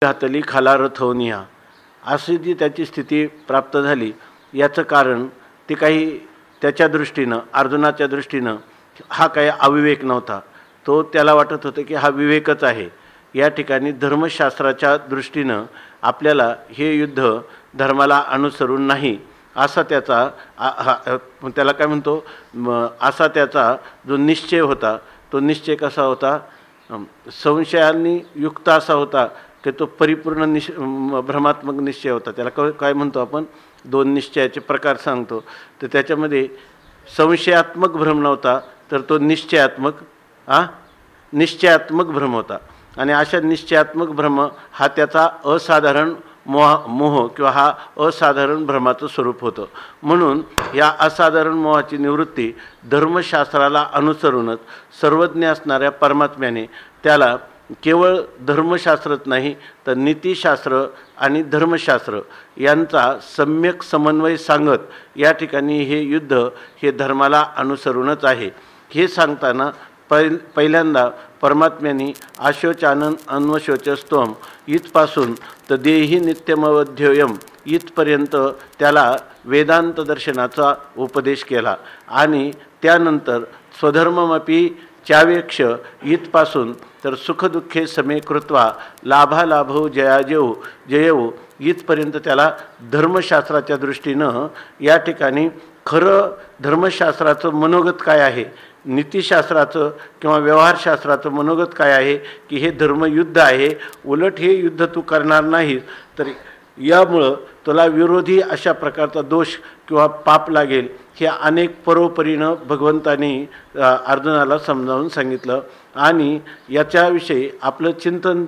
घातली खाला रथवनिया अशी जी त्याची स्थिती प्राप्त झाली, याचं कारण ते काही त्याच्या दृष्टीनं, अर्जुनाच्या दृष्टीनं हा काही अविवेक नव्हता. तो त्याला वाटत होतं की हा विवेकच आहे. या ठिकाणी धर्मशास्त्राच्या दृष्टीनं आपल्याला हे युद्ध धर्माला अनुसरून नाही असा त्याचा त्याला काय म्हणतो, असा त्याचा जो निश्चय होता, तो निश्चय कसा होता, संशयांनी युक्त असा होता की तो परिपूर्ण भ्रमात्मक निश्चय होता. त्याला काय म्हणतो आपण, दोन निश्चयाचे प्रकार सांगतो. तर त्याच्यामध्ये संशयात्मक भ्रम नव्हता, तर तो निश्चयात्मक भ्रम होता. आणि अशा निश्चयात्मक भ्रम हा त्याचा असाधारण मोह किंवा हा असाधारण भ्रमाचं स्वरूप होतं. म्हणून या असाधारण मोहाची निवृत्ती धर्मशास्त्राला अनुसरूनच सर्वज्ञ असणाऱ्या परमात्म्याने त्याला केवळ धर्मशास्त्रच नाही तर नीतिशास्त्र आणि धर्मशास्त्र यांचा सम्यक समन्वय सांगत या ठिकाणी हे युद्ध हे धर्माला अनुसरूनच आहे हे सांगताना पहिल्यांदा परमात्म्यांनी आशोचानन अन्वशोचस्तोम इथपासून तर देही नित्यमवध्ययम इथपर्यंत त्याला वेदांत दर्शनाचा उपदेश केला. आणि त्यानंतर स्वधर्ममपि चावेक्ष इथपासून तर सुखदुःखे समे कृत्वा लाभालाभो जयवो इथपर्यंत त्याला धर्मशास्त्राच्या दृष्टीनं या ठिकाणी खरं धर्मशास्त्राचं मनोगत काय आहे, नीतिशास्त्राचं किंवा व्यवहारशास्त्राचं मनोगत काय आहे की हे धर्मयुद्ध आहे, उलट हे युद्ध तू करणार नाहीस तर यामुळं तुला विरोधी अशा प्रकारचा दोष किंवा पाप लागेल. हे अनेक परोपरीनं भगवंतांनी अर्जुनाला समजावून सांगितलं. आणि याच्याविषयी आपलं चिंतन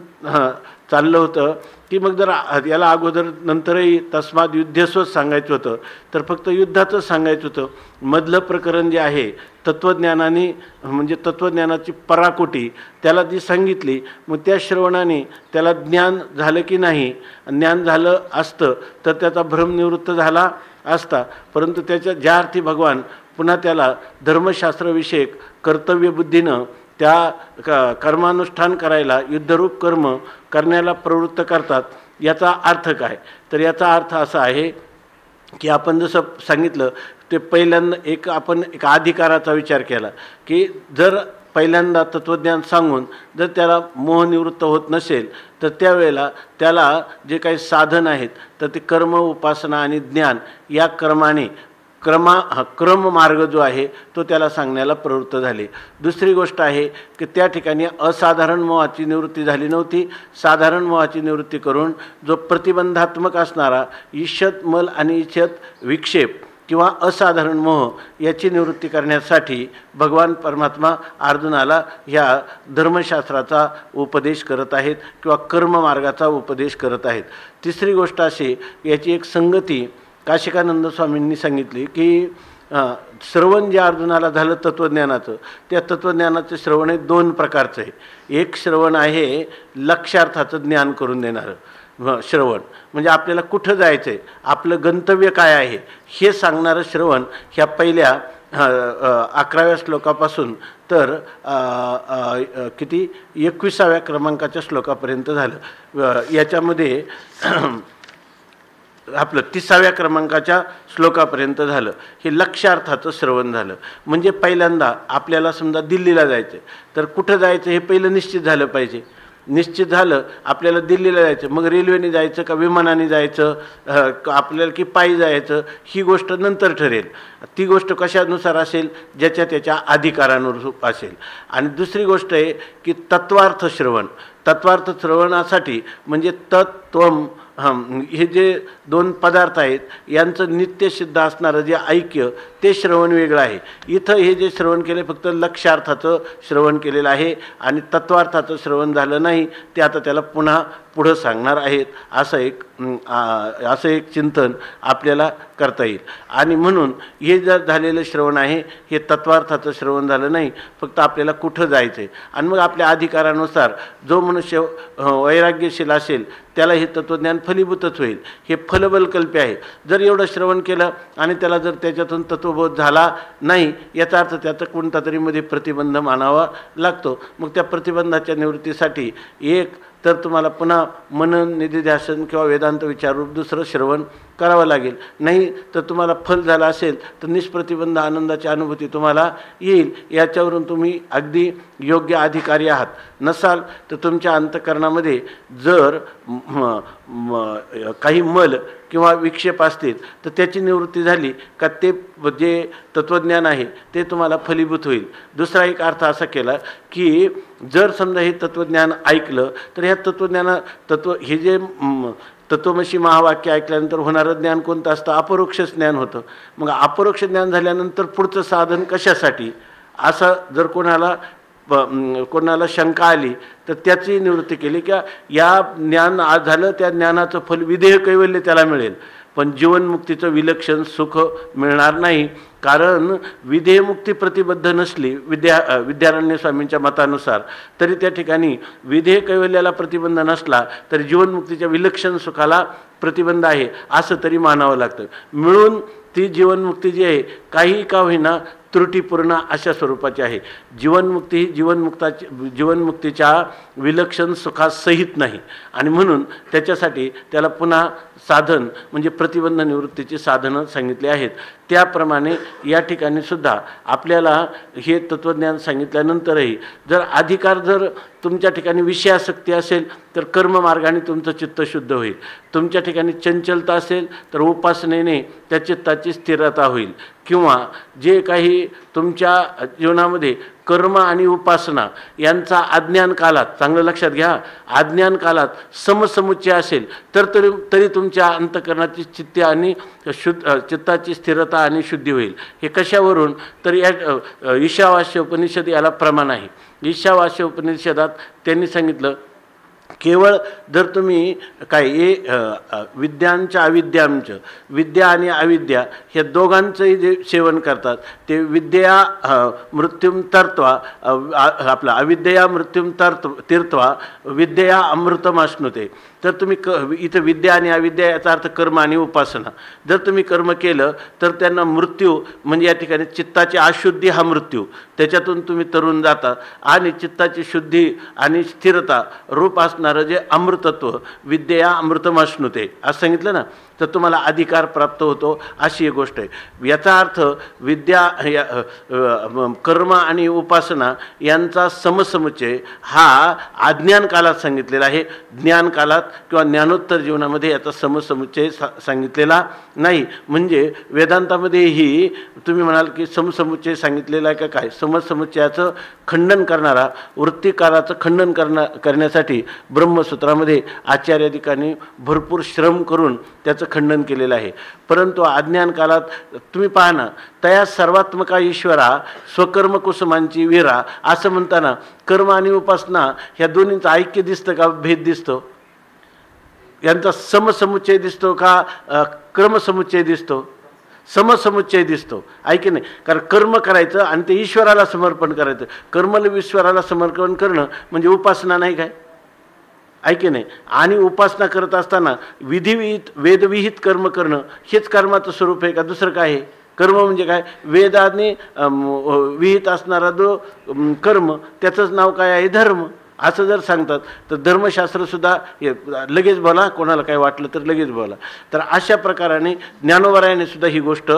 चाललं होतं की मग जर याला अगोदर नंतरही तस्माद युद्धस्वच सांगायचं होतं तर फक्त युद्धाचंच सांगायचं होतं. मधलं प्रकरण जे आहे तत्त्वज्ञानाने म्हणजे तत्त्वज्ञानाची पराकोटी त्याला जी सांगितली, मग त्या श्रवणाने त्याला ज्ञान झालं की नाही, ज्ञान झालं असतं तर त्याचा भ्रम निवृत्त झाला असता. परंतु त्याच्या ज्या अर्थी भगवान पुन्हा त्याला धर्मशास्त्रविषयक कर्तव्यबुद्धीनं त्या कर्मानुष्ठान करायला, युद्धरूप कर्म करण्याला प्रवृत्त करतात, याचा अर्थ काय, तर याचा अर्थ असा आहे की आपण जसं सांगितलं ते पहिल्यांदा आपण एक अधिकाराचा विचार केला की जर पहिल्यांदा तत्त्वज्ञान सांगून जर त्याला मोहनिवृत्त होत नसेल तर त्यावेळेला त्याला जे काही साधन आहेत तर ते कर्म, उपासना आणि ज्ञान या क्रमाने क्रम मार्ग जो आहे तो त्याला सांगण्याला प्रवृत्त झाले. दुसरी गोष्ट आहे की त्या ठिकाणी असाधारण मोहाची निवृत्ती झाली नव्हती. साधारण मोहाची निवृत्ती करून जो प्रतिबंधात्मक असणारा ईषत मल आणि ईषत विक्षेप किंवा असाधारण मोह याची निवृत्ती करण्यासाठी भगवान परमात्मा अर्जुनाला ह्या धर्मशास्त्राचा उपदेश करत आहेत किंवा कर्ममार्गाचा उपदेश करत आहेत. तिसरी गोष्ट अशी, याची एक संगती काशिकानंद स्वामींनी सांगितली की श्रवण जे अर्जुनाला झालं तत्त्वज्ञानाचं, त्या तत्त्वज्ञानाचं श्रवण हे दोन प्रकारचं आहे. एक श्रवण आहे लक्ष्यार्थाचं ज्ञान करून देणारं श्रवण, म्हणजे आपल्याला कुठं जायचं आहे, आपलं गंतव्य काय आहे हे सांगणारं श्रवण. ह्या पहिल्या 11व्या श्लोकापासून तर किती 21व्या क्रमांकाच्या श्लोकापर्यंत झालं. याच्यामध्ये आपलं 30व्या क्रमांकाच्या श्लोकापर्यंत झालं. हे लक्ष्यार्थाचं श्रवण झालं. म्हणजे पहिल्यांदा आपल्याला समजा दिल्लीला जायचं तर कुठं जायचं हे पहिलं निश्चित झालं पाहिजे. निश्चित झालं आपल्याला दिल्लीला जायचं, मग रेल्वेने जायचं का विमानाने जायचं, आपल्याला की पायी जायचं, ही गोष्ट नंतर ठरेल. ती गोष्ट कशानुसार असेल, ज्याच्या त्याच्या अधिकारानुरूप असेल. आणि दुसरी गोष्ट आहे की तत्वार्थ श्रवण. तत्वार्थ श्रवणासाठी म्हणजे तत्त्वम हे जे दोन पदार्थ आहेत यांचं नित्यसिद्ध असणारं जे ऐक्य ते श्रवण वेगळं आहे. इथं हे जे श्रवण केले फक्त लक्ष्यार्थाचं श्रवण केलेलं आहे आणि तत्वार्थाचं श्रवण झालं नाही. ते आता त्याला पुढं सांगणार आहेत. असं एक चिंतन आपल्याला करता येईल. आणि म्हणून हे जर झालेलं श्रवण आहे हे तत्वार्थाचं श्रवण झालं नाही, फक्त आपल्याला कुठं जायचं आहे. आणि मग आपल्या अधिकारानुसार जो मनुष्य वैराग्यशील असेल त्याला हे तत्त्वज्ञान फलीभूतच होईल. हे फलबलकल्पी आहे. जर एवढं श्रवण केलं आणि त्याला जर त्याच्यातून तत्वबोध झाला नाही, याचा अर्थ त्याचा कोणता तरी मध्ये प्रतिबंध मानावा लागतो. मग त्या प्रतिबंधाच्या निवृत्तीसाठी एक तर तुम्हाला पुन्हा मनन निधिध्यासन किंवा वेदांत विचाररूप दुसरं श्रवण करावं लागेल. नाही तर तुम्हाला फल झालं असेल तर निष्प्रतिबंध आनंदाची अनुभूती तुम्हाला येईल. याच्यावरून तुम्ही अगदी योग्य अधिकारी आहात. नसाल तर तुमच्या अंतःकरणामध्ये जर काही मल किंवा विक्षेप असतील तर त्याची निवृत्ती झाली का ते जे तत्त्वज्ञान आहे ते तुम्हाला फलीभूत होईल. दुसरा एक अर्थ असा केला की जर समजा हे तत्त्वज्ञान ऐकलं तर ह्या हे जे तत्त्वमसी महावाक्य ऐकल्यानंतर होणारं ज्ञान कोणतं असतं? अपरोक्ष ज्ञान होतं. मग अपरोक्ष ज्ञान झाल्यानंतर पुढचं साधन कशासाठी असं जर कोणाला शंका आली तर त्याची निवृत्ती केली की या ज्ञान आज झालं त्या ज्ञानाचं फल विधेय कैवल्य त्याला मिळेल, पण जीवनमुक्तीचं विलक्षण सुख मिळणार नाही. कारण विधेयमुक्ती प्रतिबद्ध नसली विद्यारण्य स्वामींच्या मतानुसार तरी त्या ठिकाणी विधेय कैवल्याला प्रतिबंध नसला तरी जीवनमुक्तीच्या विलक्षण सुखाला प्रतिबंध आहे असं तरी मानावं लागतं. मिळून ती जीवनमुक्ती जी आहे काही का होईना त्रुटीपूर्ण अशा स्वरूपाची आहे. जीवनमुक्ती ही जीवनमुक्तीच्या विलक्षण सुखासहित नाही आणि म्हणून त्याच्यासाठी त्याला पुन्हा साधन म्हणजे प्रतिबंध निवृत्तीची साधनं सांगितली आहेत. त्याप्रमाणे या ठिकाणी सुद्धा आपल्याला हे तत्त्वज्ञान सांगितल्यानंतरही जर तुमच्या ठिकाणी विषयासक्ती असेल तर कर्ममार्गाने तुमचं चित्त शुद्ध होईल. तुमच्या ठिकाणी चंचलता असेल तर उपासनेने त्या चित्ताची स्थिरता होईल. किंवा जे काही तुमच्या जीवनामध्ये कर्म आणि उपासना यांचा अज्ञान कालात, चांगलं लक्षात घ्या, अज्ञान कालात समसमुच्चय असेल तरी तुमच्या अंतःकरणाची चित्ताची स्थिरता आणि शुद्धी होईल. हे कशावरून? तर या ईशावास्य उपनिषद याला प्रमाण आहे. ईशावास्य उपनिषदात त्यांनी सांगितलं केवळ जर तुम्ही विद्यांच्या अविद्यांचं, विद्या आणि अविद्या ह्या दोघांचंही जे सेवन करतात ते विद्या मृत्युम तर्त्वा अविद्या मृत्युम तीर्थवा विद्या अमृतम अश्नुते. तर तुम्ही इथं विद्या आणि अविद्या याचा अर्थ कर्म आणि उपासना. जर तुम्ही कर्म केलं तर त्यांना मृत्यू म्हणजे या ठिकाणी चित्ताची अशुद्धी हा मृत्यू, त्याच्यातून तुम्ही तरुण जाता आणि चित्ताची शुद्धी आणि स्थिरता रूप असणारं जे अमृतत्व विद्या अमृतम अश्नुते असं सांगितलं ना, तर तुम्हाला अधिकार प्राप्त होतो अशी एक गोष्ट आहे. याचा अर्थ विद्या कर्म आणि उपासना यांचा समसमुच्चय हा अज्ञान कालात सांगितलेला आहे. ज्ञान कालात किंवा ज्ञानोत्तर जीवनामध्ये याचा समसमुच्चय सांगितलेला नाही. म्हणजे वेदांतामध्येही तुम्ही म्हणाल की समसमुच्चय सांगितलेला आहे का काय? समसमुच्चयाचं खंडन करणारा वृत्तिकाराचं खंडन करण्यासाठी ब्रह्मसूत्रामध्ये आचार्याधिकांनी भरपूर श्रम करून त्याचं खंडन केलेलं आहे. परंतु अज्ञान कालात तुम्ही पहा ना, तया सर्वात्मका ईश्वरा स्वकर्म कुसुमांची वीरा असं म्हणताना कर्म आणि उपासना ह्या दोन्हींचं ऐक्य दिसतं का भेद दिसतो? यांचा समसमुच्चय दिसतो का क्रमसमुच्चय दिसतो? समसमुच्चय दिसतो, ऐके नाही. कारण कर्म करायचं आणि ते ईश्वराला समर्पण करायचं. कर्मला ईश्वराला समर्पण करणं म्हणजे उपासना नाही काय? ऐके नाही. आणि उपासना करत असताना विधिविहित वेदविहित कर्म करणं हेच कर्माचं स्वरूप आहे का दुसरं काय आहे? कर्म म्हणजे काय? वेदाने विहित असणारा जो कर्म त्याचंच नाव काय आहे? धर्म असं जर सांगतात तर धर्मशास्त्रसुद्धा लगेच बोला, कोणाला काय वाटलं तर लगेच बोला. तर अशा प्रकाराने ज्ञानोबरायाने सुद्धा ही गोष्ट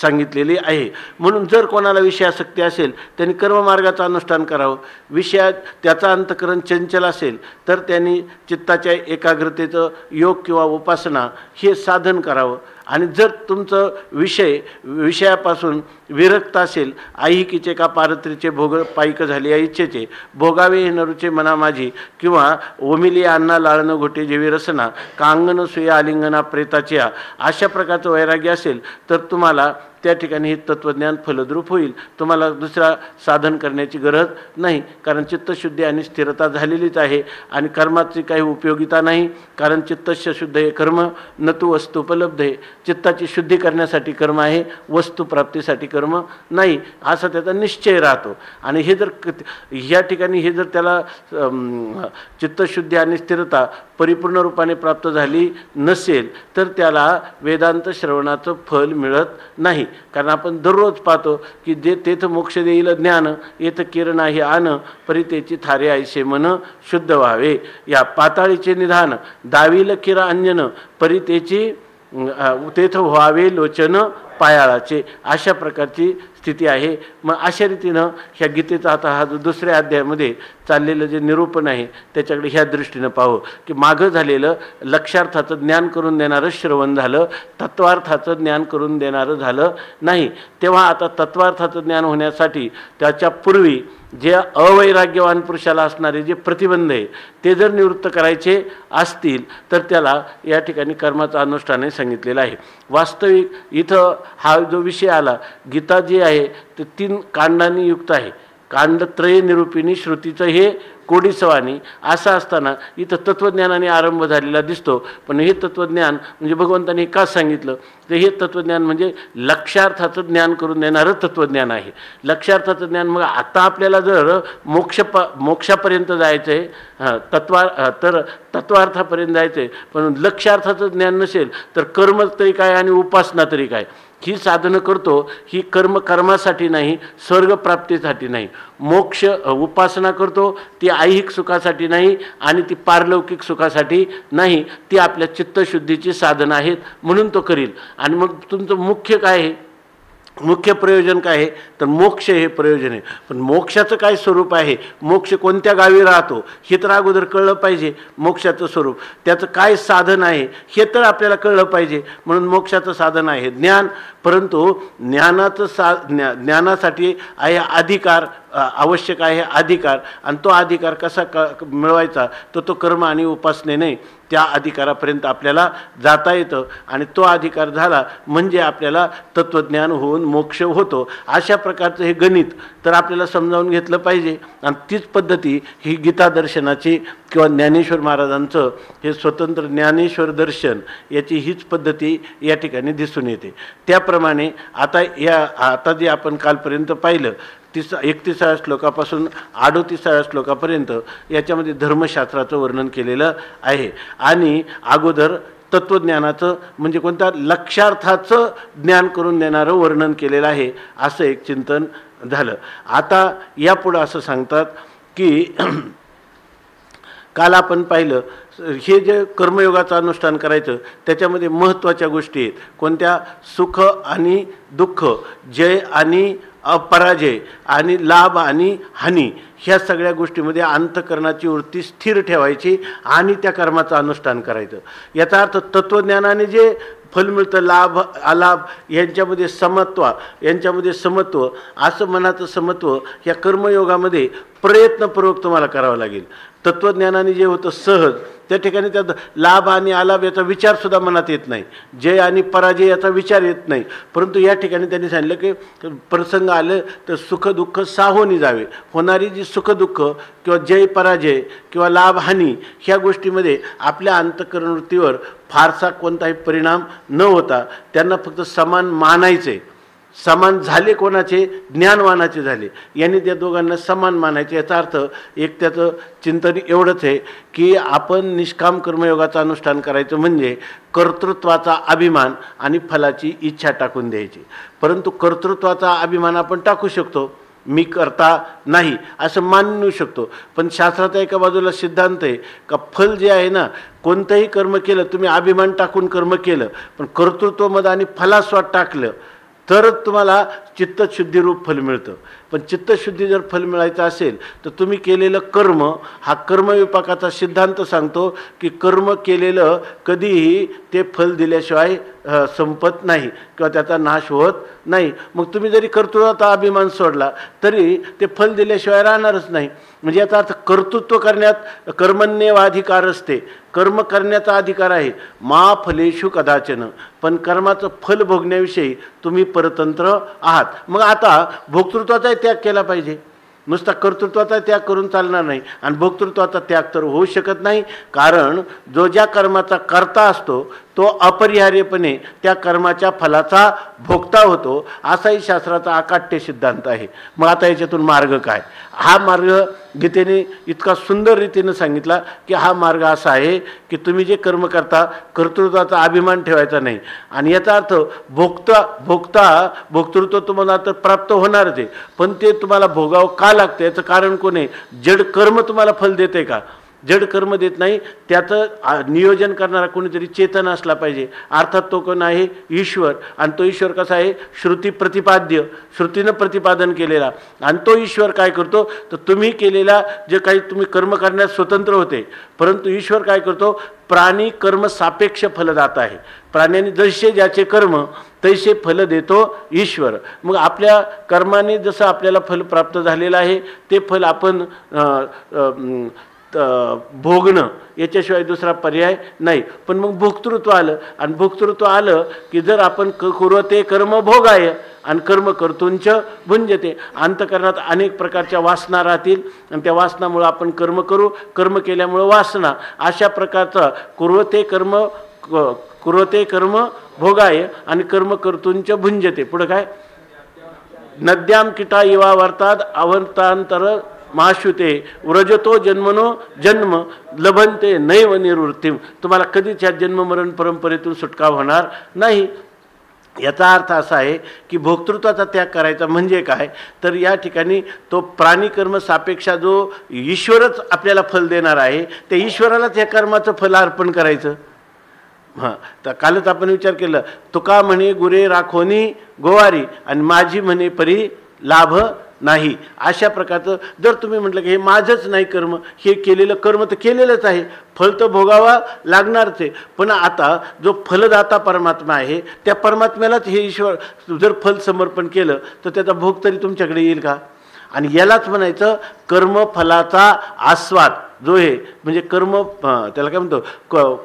सांगितलेली आहे. म्हणून जर कोणाला विषयासक्ती असेल त्यांनी कर्ममार्गाचं अनुष्ठान करावं. विषयात त्याचा अंतःकरण चंचल असेल तर त्यांनी चित्ताच्या एकाग्रतेचं योग किंवा उपासना हे साधन करावं. आणि जर तुमचं विषयापासून विरक्त असेल, ऐहिकीचे का पारत्रीचे भोग पायिक झाले या इच्छेचे भोगावे हे नरूचे मना माझी किंवा ओमिली अन्ना लाळणं घोटे जेवी रसना का अंगण सुया आलिंगना प्रेताची अशा प्रकारचं वैराग्य असेल तर तुम्हाला त्या ठिकाणी हे तत्त्वज्ञान फलद्रूप होईल. तुम्हाला दुसरा साधन करण्याची गरज नाही, कारण चित्तशुद्धी आणि स्थिरता झालेलीच आहे आणि कर्माची काही उपयोगिता नाही. कारण चित्तस्य शुद्ध हे कर्म न तू वस्तुपलब्ध आहे. चित्ताची शुद्धी करण्यासाठी कर्म आहे, वस्तुप्राप्तीसाठी कर्म नाही असा त्याचा निश्चय राहतो. आणि हे जर ह्या ठिकाणी हे जर त्याला चित्तशुद्धी आणि स्थिरता परिपूर्ण रूपाने प्राप्त झाली नसेल तर त्याला वेदांत श्रवणाचं फल मिळत नाही. कारण आपण दररोज पाहतो की जे तेथ मोक्ष देईल ज्ञान येथ किरण आहे आन परितेची थारे ऐसे मन शुद्ध व्हावे. या पाताळीचे निधान दाविल किरा अंजन परितेची तेथ व्हावे लोचन पायाळाचे. अशा प्रकारची स्थिती आहे. मग अशा रीतीनं ह्या गीतेचा आता हा जो दुसऱ्या अध्यायामध्ये चाललेलं जे निरूपण आहे त्याच्याकडे ह्या दृष्टीनं पाहू की मागं झालेलं लक्षार्थाचं ज्ञान करून देणारं श्रवण झालं, तत्वार्थाचं ज्ञान करून देणारं झालं नाही. तेव्हा आता तत्वार्थाचं ज्ञान होण्यासाठी त्याच्या पूर्वी जे अवैराग्यवान पुरुषाला असणारे जे प्रतिबंध आहे ते जर निवृत्त करायचे असतील तर त्याला या ठिकाणी कर्माचं अनुष्ठान सांगितलेलं आहे. वास्तविक इथं हा जो विषय आला, गीता जी आहे ते 3 कांडांनी युक्त आहे. कांडत्रय निरूपिणी श्रुतीचं हे कोडीसवानी असं असताना इथं तत्त्वज्ञानाने आरंभ झालेला दिसतो. पण हे तत्त्वज्ञान म्हणजे भगवंतांनी का सांगितलं तर हे तत्त्वज्ञान म्हणजे लक्षार्थाचं ज्ञान करून देणारं तत्त्वज्ञान आहे. लक्षार्थाचं ज्ञान मग आता आपल्याला जर मोक्षापर्यंत जायचं आहे तर तत्वार्थापर्यंत जायचं आहे, पण लक्षार्थाचं ज्ञान नसेल तर कर्म तरी काय आणि उपासना तरी काय. ही साधनं करतो ही कर्मासाठी नाही, स्वर्गप्राप्तीसाठी नाही. मोक्ष उपासना करतो ती ऐहिक सुखासाठी नाही आणि ती पारलौकिक सुखासाठी नाही, ती आपल्या चित्तशुद्धीची साधनं आहेत म्हणून तो करील. आणि मग तुमचं मुख्य काय आहे, मुख्य प्रयोजन काय आहे तर मोक्ष हे प्रयोजन आहे. पण मोक्षाचं काय स्वरूप आहे, मोक्ष कोणत्या गावी राहतो हे तर अगोदर कळलं पाहिजे. मोक्षाचं स्वरूप त्याचं काय साधन आहे हे तर आपल्याला कळलं पाहिजे. म्हणून मोक्षाचं साधन आहे ज्ञान. परंतु ज्ञानासाठी आहे अधिकार आवश्यक आहे अधिकार. आणि तो अधिकार कसा मिळवायचा तो कर्म आणि उपासनेने त्या अधिकारापर्यंत आपल्याला जाता येतं. आणि तो अधिकार झाला म्हणजे आपल्याला तत्त्वज्ञान होऊन मोक्ष होतो. अशा प्रकारचं हे गणित तर आपल्याला समजावून घेतलं पाहिजे. आणि तीच पद्धती ही गीता दर्शनाची किंवा ज्ञानेश्वर महाराजांचं हे स्वतंत्र ज्ञानेश्वर दर्शन याची हीच पद्धती या ठिकाणी दिसून येते. त्याप्रमाणे आता जे आपण कालपर्यंत पाहिलं 31व्या श्लोकापासून 38व्या श्लोकापर्यंत याच्यामध्ये धर्मशास्त्राचं वर्णन केलेलं आहे. आणि अगोदर तत्त्वज्ञानाचं म्हणजे कोणत्या लक्षार्थाचं ज्ञान करून देणारं वर्णन केलेलं आहे असं एक चिंतन झालं. आता यापुढं असं सांगतात की काल आपण पाहिलं हे जे कर्मयोगाचं अनुष्ठान करायचं त्याच्यामध्ये महत्त्वाच्या गोष्टी आहेत. कोणत्या, सुख आणि दुःख, जय आणि अपराजय आणि लाभ आणि हानी, ह्या सगळ्या गोष्टीमध्ये अंतःकरणाची वृत्ती स्थिर ठेवायची आणि त्या कर्माचं अनुष्ठान करायचं. याचा अर्थ तत्त्वज्ञानाने जे फल मिळतं लाभ अलाभ यांच्यामध्ये समत्व असं मनाचं समत्व या कर्मयोगामध्ये प्रयत्नपूर्वक तुम्हाला करावं लागेल. तत्त्वज्ञानाने जे होतं सहज त्या ठिकाणी त्यात लाभ आणि अलाभ याचा विचारसुद्धा मनात येत नाही, जय आणि पराजय याचा विचार येत नाही. परंतु या ठिकाणी त्यांनी सांगितलं की प्रसंग आलं तर सुखदुःख साहोनी जावे. होणारी जी सुखदुःख किंवा जय पराजय किंवा लाभ हानी ह्या गोष्टीमध्ये आपल्या अंतःकरणवृत्तीवर फारसा कोणताही परिणाम न होता त्यांना फक्त समान मानायचे. समान झाले कोणाचे, ज्ञानवानाचे झाले. यांनी त्या दोघांना समान मानायचे. याचा अर्थ एक त्याचं चिंतन एवढंच आहे की आपण निष्काम कर्मयोगाचं अनुष्ठान करायचं म्हणजे कर्तृत्वाचा अभिमान आणि फलाची इच्छा टाकून द्यायची. परंतु कर्तृत्वाचा अभिमान आपण टाकू शकतो, मी करता नाही असं मानू शकतो. पण शास्त्राचा एका बाजूला सिद्धांत आहे का फल जे आहे ना, कोणतंही कर्म केलं तुम्ही अभिमान टाकून कर्म केलं पण कर्तृत्वमध्ये आणि फलास्वाद टाकलं तरच तुम्हाला चित्तशुद्धीरूप फल मिळतं. पण चित्तशुद्धी जर फल मिळायचं असेल तर तुम्ही केलेलं कर्म, हा कर्मविपाकाचा सिद्धांत सांगतो की कर्म केलेलं कधीही ते फल दिल्याशिवाय संपत नाही किंवा त्याचा नाश होत नाही. मग तुम्ही जरी कर्तृत्वाचा अभिमान सोडला तरी ते फल दिल्याशिवाय राहणारच नाही. म्हणजे याचा अर्थ कर्तृत्व करण्यात कर्मण्येवाधिकार असते, कर्म करण्याचा अधिकार आहे. मा फलेषु कदाचन, पण कर्माचं फल भोगण्याविषयी तुम्ही परतंत्र आहात. मग आता भोक्तृत्वाचाही त्याग केला पाहिजे. नुसता कर्तृत्वाचा त्याग करून चालणार नाही आणि भोक्तृत्वाचा त्याग तर होऊ शकत नाही, कारण जो ज्या कर्माचा कर्ता असतो तो अपरिहार्यपणे त्या कर्माच्या फलाचा भोगता होतो, असाही शास्त्राचा अकाट्य सिद्धांत आहे. मग आता याच्यातून मार्ग काय? हा मार्ग गीतेने इतका सुंदर रीतीने सांगितला की हा मार्ग असा आहे की तुम्ही जे कर्म करता कर्तृत्वाचा अभिमान ठेवायचा नाही. आणि याचा अर्थ भोक्तृत्व तुम्हाला तर प्राप्त होणारच आहे, पण ते तुम्हाला भोगावं का लागतं याचं कारण कोण आहे? जड कर्म तुम्हाला फल देते का? जड कर्म देत नाही. त्याचं नियोजन करणारा कोणीतरी चेतन असला पाहिजे. अर्थात तो कोण आहे? ईश्वर. आणि तो ईश्वर कसा आहे? श्रुती प्रतिपाद्य, श्रुतीनं प्रतिपादन केलेला. आणि तो ईश्वर काय करतो तर तुम्ही केलेला जे काही तुम्ही कर्म करण्यास स्वतंत्र होते, परंतु ईश्वर काय करतो? प्राणी कर्म सापेक्ष फलदाता आहे. प्राण्यांनी जसे ज्याचे कर्म तैसे फल देतो ईश्वर. मग आपल्या कर्माने जसं आपल्याला फल प्राप्त झालेलं आहे ते फल आपण भोगणं याच्याशिवाय दुसरा पर्याय नाही. पण मग भोक्तृत्व आलं, आणि भोक्तृत्व आलं की जर आपण कुर्वते कर्म भोगाय आणि कर्म कर्तुंच भुंजते, अंतकरणात अनेक प्रकारच्या वासना राहतील आणि त्या वासनामुळे आपण कर्म करू, कर्म केल्यामुळं वासना, अशा प्रकारचा कुर्वते कर्म भोगाय आणि कर्म कर्तुंच भुंजते. पुढं काय? नद्याम किटा इवा वर्तात अवर्तांतर माशुते व्रजतो जन्मनो जन्म लभंते नैव निवृत्तीम. तुम्हाला कधीच ह्या जन्ममरण परंपरेतून सुटका होणार नाही. याचा अर्थ असा आहे की भोक्तृत्वाचा त्याग करायचा म्हणजे काय तर या ठिकाणी तो प्राणीकर्म सापेक्षा जो ईश्वरच आपल्याला फल देणार आहे त्या ईश्वरालाच या कर्माचं फल अर्पण करायचं. हां, तर कालच आपण विचार केला, तुका म्हणे गुरे राखोनी गोवारी आणि माझी म्हणे परी लाभ नाही. अशा प्रकारचं जर तुम्ही म्हटलं की हे माझंच नाही कर्म, हे केलेलं कर्म तर केलेलंच आहे, फल तर भोगावा लागणारच आहे. पण आता जो फलदाता परमात्मा आहे त्या परमात्म्यालाच हे ईश्वर जर फल समर्पण केलं तर त्याचा भोग तरी तुमच्याकडे येईल का? आणि यालाच म्हणायचं कर्मफलाचा आस्वाद जो आहे, म्हणजे त्याला काय म्हणतो,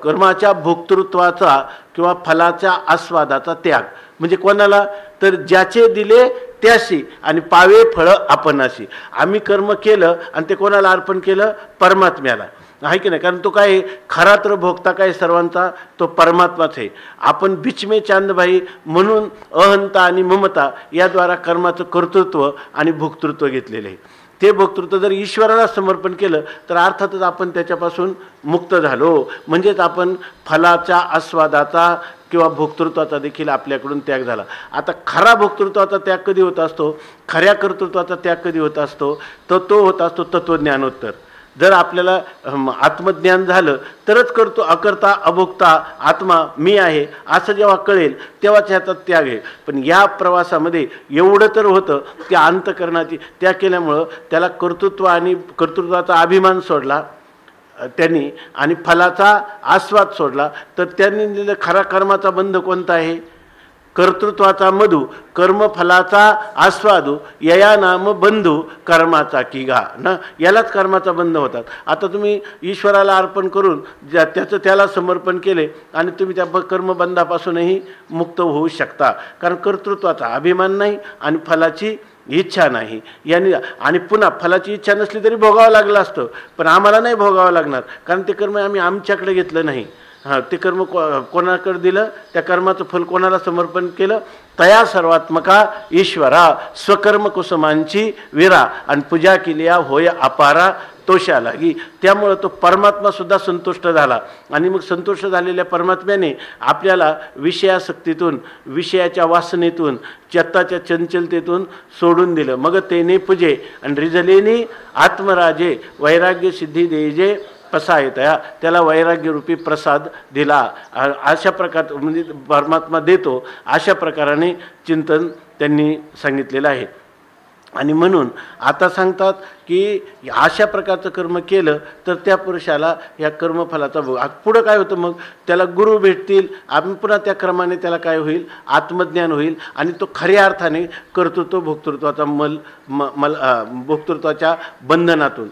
कर्माच्या भोक्तृत्वाचा किंवा फलाच्या आस्वादाचा त्याग. म्हणजे कोणाला तर ज्याचे दिले त्याशी आणि पावे फळं आपणाशी. आम्ही कर्म केलं आणि ते कोणाला अर्पण केलं? परमात्म्याला, आहे की नाही? कारण तो काय खरा तर भोगता काय सर्वांचा तो परमात्माच आहे. आपण बिचमे चांदभाई म्हणून अहंता आणि ममता याद्वारा कर्माचं कर्तृत्व आणि भोक्तृत्व घेतलेले आहे. ते भोक्तृत्व जर ईश्वराला समर्पण केलं तर अर्थातच आपण त्याच्यापासून मुक्त झालो, म्हणजेच आपण फलाच्या आस्वादाचा किंवा भोक्तृत्वाचा देखील आपल्याकडून त्याग झाला. आता खरा भोक्तृत्वाचा त्याग कधी होत असतो? खऱ्या कर्तृत्वाचा त्याग कधी होत असतो? तर तो होत असतो तत्त्वज्ञानोत्तर. जर आपल्याला आत्मज्ञान झालं तरच करतो, अकर्ता अभोक्ता आत्मा मी आहे असं जेव्हा कळेल तेव्हाच ह्याचा त्याग आहे. पण या प्रवासामध्ये एवढं तर होतं की अंतकरणाची त्याग केल्यामुळं त्याला कर्तृत्व आणि कर्तृत्वाचा अभिमान सोडला त्यांनी आणि फलाचा आस्वाद सोडला. तर त्यांनी दिलेला खरा कर्माचा बंध कोणता आहे? कर्तृत्वाचा मधु कर्मफलाचा आस्वादू यया नाम बंधू कर्माचा की गा ना, यालाच कर्माचा बंध होतात. आता तुम्ही ईश्वराला अर्पण करून त्याचं त्याला समर्पण केले आणि तुम्ही त्या कर्मबंधापासूनही मुक्त होऊ शकता, कारण कर्तृत्वाचा अभिमान नाही आणि फलाची इच्छा नाही यांनी. आणि पुन्हा फलाची इच्छा नसली तरी भोगावं लागलं असतं, पण आम्हाला नाही भोगावं लागणार, कारण ते कर्म आम्ही आमच्याकडे घेतलं नाही. हां, ते कर्म कोणाकडे दिलं? त्या कर्माचं फल कोणाला समर्पण केलं? तया सर्वात्मका ईश्वरा स्वकर्म कुसुमांची विरा आणि पूजा केली होय अपारा तोषा लागी. त्यामुळं तो परमात्मा सुद्धा संतुष्ट झाला आणि मग संतुष्ट झालेल्या परमात्म्याने आपल्याला विषयासक्तीतून विषयाच्या वासनेतून चित्ताच्या चंचलतेतून सोडून दिलं. मग तेने पूजे आणि रिझलेनी आत्मराजे वैराग्य सिद्धी देजे पसायतया, त्याला वैराग्यरूपी प्रसाद दिला. अशा प्रकार म्हणजे परमात्मा देतो, अशा प्रकाराने चिंतन त्यांनी सांगितलेलं आहे. आणि म्हणून आता सांगतात की अशा प्रकारचं कर्म केलं तर त्या पुरुषाला या कर्मफलाचा भोग. पुढं काय होतं मग त्याला गुरु भेटतील, आपण पुन्हा त्या क्रमाने त्याला काय होईल, आत्मज्ञान होईल आणि तो खऱ्या अर्थाने कर्तृत्व भोक्तृत्वाचा भोक्तृत्वाच्या बंधनातून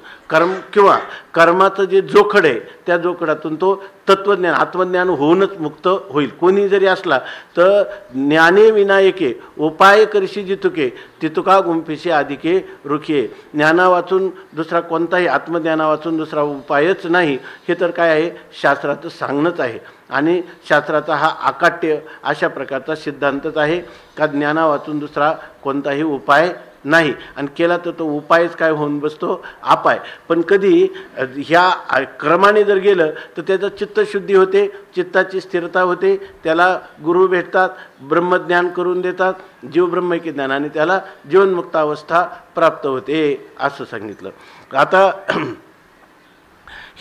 किंवा कर्माचं जे जोखड आहे त्या जोखडातून तो तत्वज्ञान आत्मज्ञान होऊनच मुक्त होईल. कोणी जरी असला तर ज्ञाने विनायके उपाय करशी जितुके तितुका गुंफिसे अधिके रुखिये. ज्ञाना वाचून दुसरा कोणताही आत्मज्ञाना वाचून दुसरा उपायच नाही, हे तर काय आहे, शास्त्राचं सांगणंच आहे. आणि शास्त्राचा हा अकाट्य अशा प्रकारचा सिद्धांतच आहे का ज्ञाना वाचून दुसरा कोणताही उपाय नाही, आणि केला तर तो उपायच काय होऊन बसतो, अपाय. पण कधी ह्या क्रमाने जर गेलं तर त्याचं चित्तशुद्धी होते, चित्ताची स्थिरता होते, त्याला गुरु भेटतात, ब्रह्मज्ञान करून देतात, जीव ब्रह्मैक्य ज्ञानाने त्याला जीवनमुक्त अवस्था प्राप्त होते असं सांगितलं. आता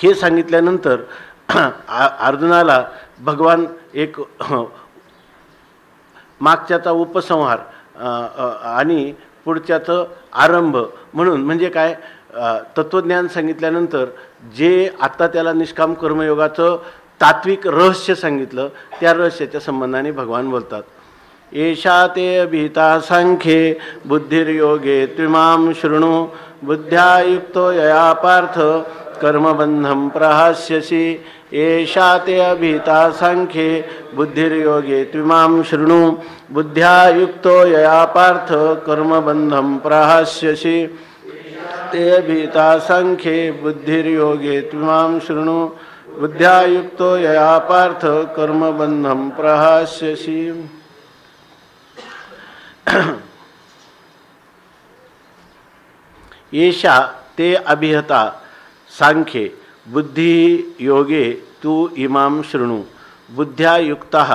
हे सांगितल्यानंतर अर्जुनाला भगवान एक मागच्याचा उपसंहार आणि पुढच्याचं आरंभ म्हणून, म्हणजे काय, तत्वज्ञान सांगितल्यानंतर जे आत्ता त्याला निष्काम कर्मयोगाचं तात्विक रहस्य सांगितलं त्या रहस्याच्या संबंधाने भगवान बोलतात. एषा ते अभिहिता सांख्ये बुद्धिर्योगे त्विमां शृणु बुद्ध्या युक्तो यया पार्थ कर्मबंधं प्रहास्यसि. एषा ते अभिहिता सांख्ये बुद्धिर्योगे त्विमां शृणु बुद्ध्या युक्तो यया पार्थ कर्मबंधं प्रहास्यसि. ते अभिहिता सांख्ये बुद्धिर्योगे त्विमां शृणु बुद्ध्या युक्तो यया पार्थ कर्मबंधं प्रहास्यसि. एषा ते अभिहिता सांख्ये बुद्धि योगे तू इमाम शृणु बुद्ध्या युक्तः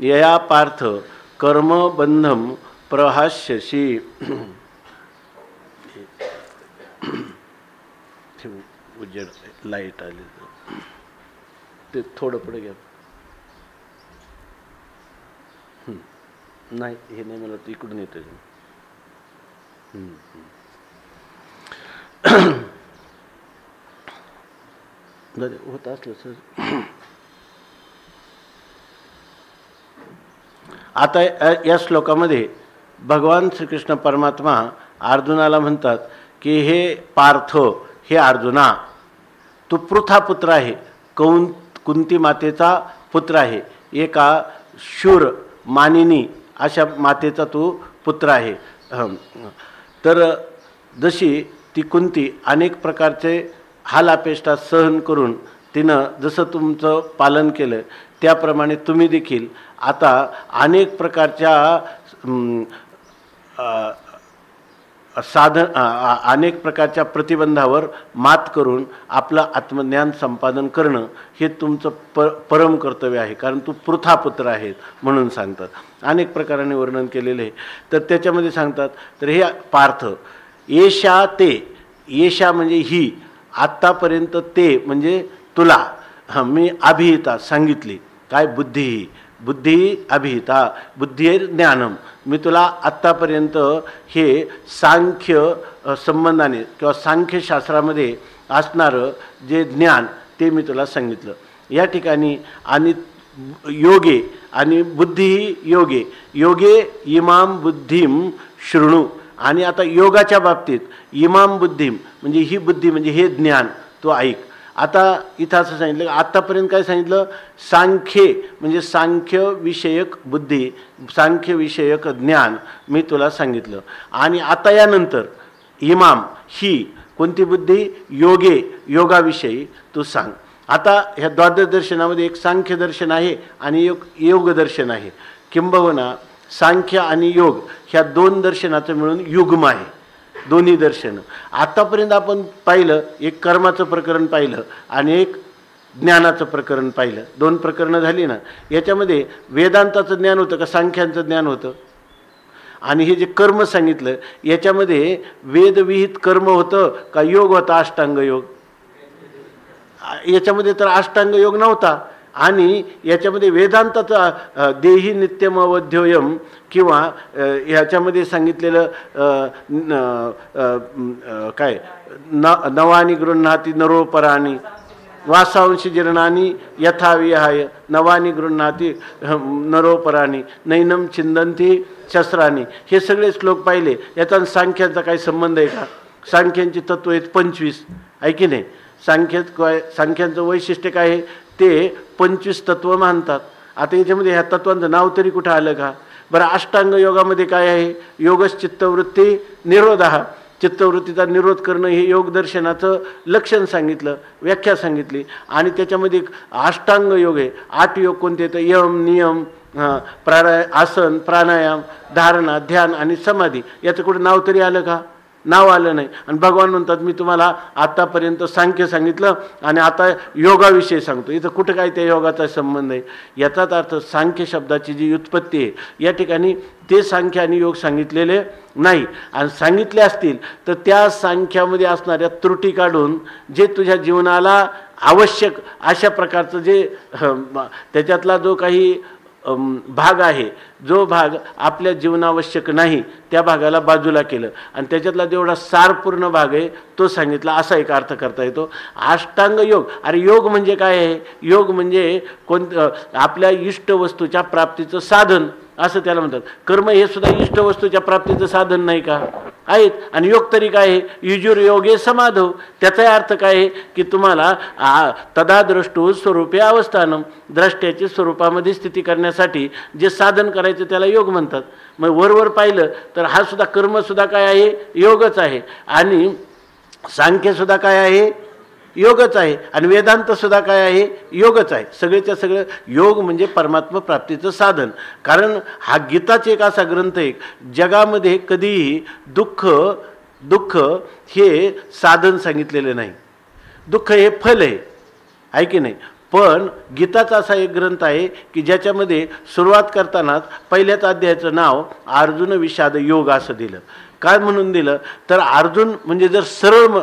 यया पार्थ कर्म बंधम प्रहास्यसि. उजेड लाईट आली ते थोडं पुढे घ्या. नाही हे नाही, मला तर इकडून येतं. होत असलं सर. आता या श्लोकामध्ये भगवान श्रीकृष्ण परमात्मा अर्जुनाला म्हणतात की हे पार्थ, हे अर्जुना, तू पृथा पुत्र आहे, कुंती मातेचा पुत्र आहे, एका शूर मानिनी अशा मातेचा तू पुत्र आहे. तर जशी ती कुंती अनेक प्रकारचे हाल अपेष्टा सहन करून तिनं जसं तुमचं पालन केलं त्याप्रमाणे तुम्ही देखील आता अनेक प्रकारच्या अनेक प्रकारच्या प्रतिबंधावर मात करून आपलं आत्मज्ञान संपादन करणं हे तुमचं परम कर्तव्य आहे, कारण तू पृथापुत्र आहेत म्हणून सांगतात. अनेक प्रकाराने वर्णन केलेले आहे. तर त्याच्यामध्ये सांगतात, तर हे पार्थ, येशा ते, येशा म्हणजे ही, आत्तापर्यंत ते म्हणजे तुला मी अभिहिता सांगितली. काय? बुद्धी, बुद्धी अभिहिता, बुद्धी ज्ञानम. मी तुला आत्तापर्यंत हे सांख्य संबंधाने किंवा सांख्यशास्त्रामध्ये असणारं जे ज्ञान ते मी तुला सांगितलं. या ठिकाणी आणि योगे आणि बुद्धी योगे, योगे इमाम बुद्धीम शृणु. आणि आता योगाच्या बाबतीत इमाम बुद्धीम म्हणजे ही बुद्धी म्हणजे हे ज्ञान तो ऐक. आता इथं असं सांगितलं, आत्तापर्यंत काय सांगितलं, सांख्ये म्हणजे सांख्य विषयक बुद्धी, सांख्य विषयक ज्ञान मी तुला सांगितलं. आणि आता यानंतर इमाम ही कोणती बुद्धी, योगे योगाविषयी तू सांग. आता ह्या द्वादश दर्शनामध्ये एक सांख्य दर्शन आहे आणि एक योग दर्शन आहे. किंबहुना सांख्य आणि योग ह्या दोन दर्शनाचं मिळून युग्म आहे, दोन्ही दर्शनं. आतापर्यंत आपण पाहिलं, एक कर्माचं प्रकरण पाहिलं आणि एक ज्ञानाचं प्रकरण पाहिलं. दोन प्रकरणं झाली ना. याच्यामध्ये वेदांताचं ज्ञान होतं का सांख्यांचं ज्ञान होतं? आणि हे जे कर्म सांगितलं याच्यामध्ये वेदविहित कर्म होतं का योग होता, अष्टांग योग? याच्यामध्ये तर अष्टांग योग नव्हता. आणि याच्यामध्ये वेदांताचं देही नित्यम अवध्योयम किंवा ह्याच्यामध्ये सांगितलेलं काय नवानी गृह्णाती नरोपराणी वासांशी जीर्णानी यथा विहाय नवानी गृह्णाती नरोपराणी नैनम छिंदंती शस्त्राणी, हे सगळे श्लोक पाहिले. याचा सांख्यांचा काही संबंध आहे का? सांख्यांची तत्व आहेत 25, आहे की नाही? सांख्यांचं वैशिष्ट्य काय आहे? ते 25 तत्व मानतात. आता याच्यामध्ये ह्या तत्वांचं नाव तरी कुठं आलं का? बरं, अष्टांग योगामध्ये काय आहे? योगच चित्तवृत्ती निरोधः, चित्तवृत्तीचा निरोध करणं हे योग दर्शनाचं लक्षण सांगितलं, व्याख्या सांगितली. आणि त्याच्यामध्ये अष्टांग योग आहे. 8 योग कोणते आहेत? यम, नियम, आसन, प्राणायाम, धारणा, ध्यान आणि समाधी. याचं कुठं नाव तरी आलं का? नाव आलं नाही. आणि भगवान म्हणतात मी तुम्हाला आतापर्यंत सांख्य सांगितलं आणि आता योगाविषयी सांगतो. इथं कुठं काय त्या योगाचा संबंध आहे? याचाच अर्थ सांख्य शब्दाची जी उत्पत्ती आहे या ठिकाणी ते सांख्य आणि योग सांगितलेले नाही. आणि सांगितले असतील तर त्या सांख्यामध्ये असणाऱ्या त्रुटी काढून जे तुझ्या जीवनाला आवश्यक अशा प्रकारचं जे त्याच्यातला जो काही भाग आहे, जो भाग आपल्या जीवनावश्यक नाही त्या भागाला बाजूला केलं आणि त्याच्यातला जेवढा सारपूर्ण भाग आहे तो सांगितला, असा एक अर्थ करता येतो. अष्टांग योग. अरे योग म्हणजे काय आहे? योग म्हणजे आपल्या इष्ट वस्तूच्या प्राप्तीचं साधन असं त्याला म्हणतात. कर्म हे सुद्धा इष्ट वस्तूच्या प्राप्तीचं साधन नाही का? आहेत. आणि योग तरी काय आहे? युजुर योगे समाधव. त्याचा अर्थ काय आहे की तुम्हाला तदाद्रष्टू स्वरूपे अवस्थानम, द्रष्ट्याची स्वरूपामध्ये स्थिती करण्यासाठी जे साधन करायचं त्याला योग म्हणतात. मग वरवर पाहिलं तर हा सुद्धा कर्मसुद्धा काय आहे? योगच आहे. आणि सांख्यसुद्धा काय आहे? योगच आहे. आणि वेदांत सुद्धा काय आहे? योगच आहे. सगळेच्या सगळं योग म्हणजे परमात्मा प्राप्तीचं साधन. कारण हा गीताच एक असा ग्रंथ आहे जगामध्ये कधीही दुःख हे साधन सांगितलेलं नाही. दुःख हे फल आहे की नाही? पण गीताचा असा एक ग्रंथ आहे की ज्याच्यामध्ये सुरुवात करतानाच पहिल्याच अध्यायाचं नाव अर्जुन विषाद योग असं दिलं. काय म्हणून दिलं तर अर्जुन म्हणजे जर सरळ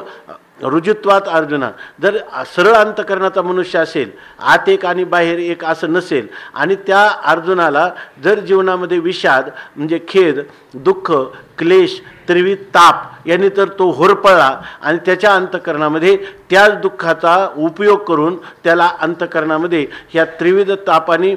रुजुत्वात अर्जुना, जर सरळ अंतकरणाचा मनुष्य असेल, आत एक आणि बाहेर एक असं नसेल, आणि त्या अर्जुनाला जर जीवनामध्ये विषाद म्हणजे खेद, दुःख, क्लेश, त्रिविध ताप यांनी तर तो होरपळला आणि त्याच्या अंतकरणामध्ये त्याच दुःखाचा उपयोग करून त्याला अंतकरणामध्ये ह्या त्रिविध तापाने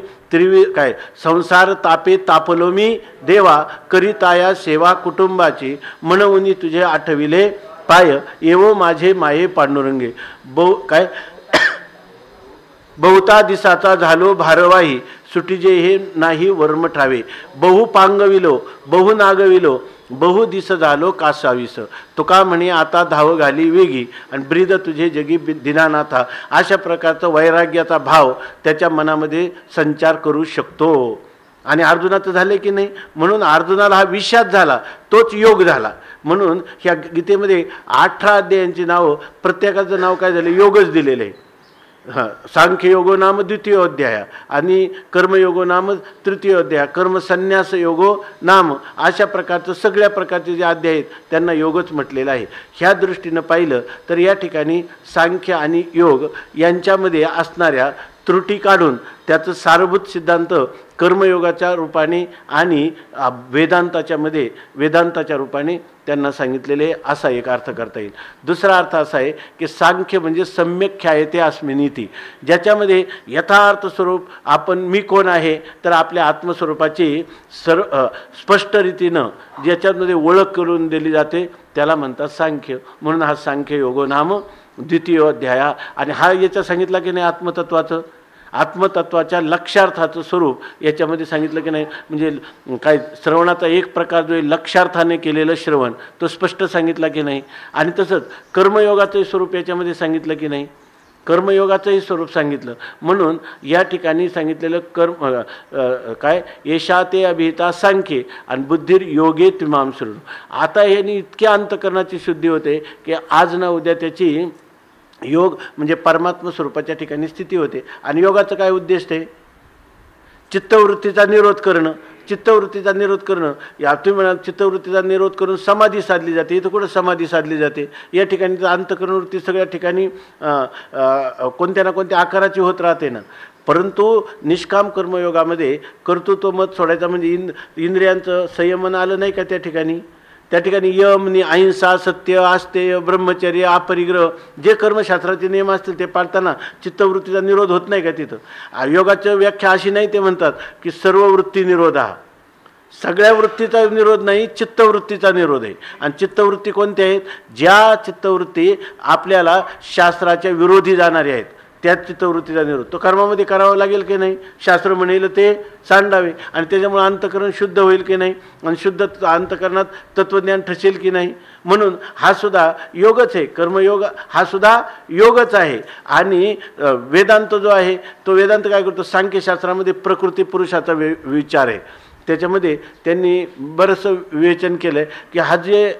संसार तापे तापलो मी देवा, करिताया सेवा कुटुंबाची, म्हणून तुझे आठविले पाय, येवो माझे माये पांडुरंगे. बहुता दिसाचा झालो भारवाही, सुटीजे हे नाही वर्म ठावे, बहु पांगविलो बहु नागविलो, बहु दिस झालो कासावीस. तुका म्हणे आता धाव घाली वेगी, आणि ब्रीद तुझे जगी दिनानाथा. अशा प्रकारचा वैराग्याचा भाव त्याच्या मनामध्ये संचार करू शकतो. आणि अर्जुनाचं झाले की नाही? म्हणून अर्जुनाला हा विषाद झाला, तोच योग झाला. म्हणून ह्या गीतेमध्ये 18 अध्यायांची नावं, प्रत्येकाचं नाव काय झालं? योगच दिलेलं आहे. सांख्ययोगो नाम द्वितीय अध्याय आणि कर्मयोगो नाम तृतीय अध्याय, कर्मसन्यास योगो नाम, अशा प्रकारचं सगळ्या प्रकारचे जे अध्याय आहेत त्यांना योगच म्हटलेलं आहे. ह्या दृष्टीनं पाहिलं तर या ठिकाणी सांख्य आणि योग यांच्यामध्ये असणाऱ्या त्रुटी काढून त्याचं सारभूत सिद्धांत कर्मयोगाच्या रूपाने आणि वेदांताच्या रूपाने त्यांना सांगितलेले, असा एक अर्थ करता येईल. दुसरा अर्थ असा आहे की सांख्य म्हणजे सम्यक ख्यायते अस्मिनीती, ज्याच्यामध्ये यथार्थ स्वरूप आपण मी कोण आहे तर आपल्या आत्मस्वरूपाची स्पष्ट रीतीनं ज्याच्यामध्ये ओळख करून दिली जाते त्याला म्हणतात सांख्य. म्हणून हा सांख्य योगो नाम द्वितीय अध्याय. आणि हा याचं सांगितलं की नाही आत्मतत्वाच्या लक्षार्थाचं स्वरूप याच्यामध्ये सांगितलं की नाही? म्हणजे काय श्रवणाचा एक प्रकार जो आहे लक्षार्थाने केलेलं श्रवण, तो स्पष्ट सांगितला की नाही? आणि तसंच कर्मयोगाचंही स्वरूप याच्यामध्ये सांगितलं की नाही? कर्मयोगाचंही स्वरूप सांगितलं. म्हणून या ठिकाणी सांगितलेलं काय येशा ते अभिहिता सांख्ये आणि बुद्धीर योगे त्रिमांसृ. आता ह्यानी इतक्या अंतकरणाची शुद्धी होते की आज ना उद्या त्याची योग म्हणजे परमात्मा स्वरूपाच्या ठिकाणी स्थिती होते. आणि योगाचं काय उद्देश आहे? चित्तवृत्तीचा निरोध करणं, चित्तवृत्तीचा निरोध करणं, या तुम्ही म्हणाल चित्तवृत्तीचा निरोध करून समाधी साधली जाते. इथं कुठं समाधी साधली जाते? या ठिकाणी तर अंतःकरणवृत्ती सगळ्या ठिकाणी कोणत्या ना कोणत्या आकाराची होत राहते ना. परंतु निष्काम कर्मयोगामध्ये कर्तृत्व मत सोडायचा म्हणजे इंद्रियांचं संयमन आलं नाही का त्या ठिकाणी? त्या ठिकाणी यम, अहिंसा, सत्य, आस्तेय, ब्रह्मचर्य, अपरिग्रह जे कर्मशास्त्राचे नियम असतील ते पाळताना चित्तवृत्तीचा निरोध होत नाही का तिथं? योगाची व्याख्या अशी नाही, ते म्हणतात की सर्व वृत्ती निरोध हा. सगळ्या वृत्तीचा निरोध नाही, चित्तवृत्तीचा निरोध आहे. आणि चित्तवृत्ती कोणत्या आहेत? ज्या चित्तवृत्ती आपल्याला शास्त्राच्या विरोधी जाणारे आहेत त्याच चित्तवृत्तीचा निरोध. तो कर्मामध्ये करावा लागेल की नाही? शास्त्र म्हणेल ते सांडावे. आणि त्याच्यामुळे अंतःकरण शुद्ध होईल की नाही? आणि शुद्ध अंतःकरणात तत्त्वज्ञान ठसेल की नाही? म्हणून हा सुद्धा योगच आहे. कर्मयोग हा सुद्धा योगच आहे. आणि वेदांत जो आहे तो वेदांत काय करतो? सांख्यशास्त्रामध्ये प्रकृती पुरुषाचा विचार आहे. त्याच्यामध्ये त्यांनी बरंचसं विवेचन केलं आहे की हा जे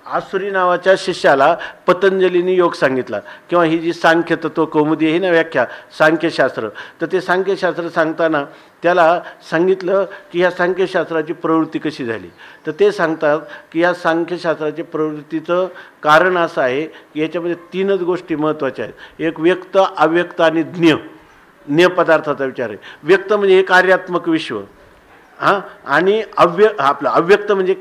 आसुरी नावाच्या शिष्याला पतंजलींनी योग सांगितला, किंवा ही जी सांख्य तत्व कौमुदी आहे ना व्याख्या सांख्यशास्त्र, तर ते सांख्यशास्त्र सांगताना त्याला सांगितलं की ह्या सांख्यशास्त्राची प्रवृत्ती कशी झाली. तर ते सांगतात की या सांख्यशास्त्राच्या प्रवृत्तीचं कारण असं आहे की याच्यामध्ये तीनच गोष्टी महत्त्वाच्या आहेत. एक व्यक्त, अव्यक्त आणि ज्ञ पदार्थाचा विचार आहे. व्यक्त म्हणजे हे कार्यात्मक विश्व, आणि आपलं अव्यक्त म्हणजे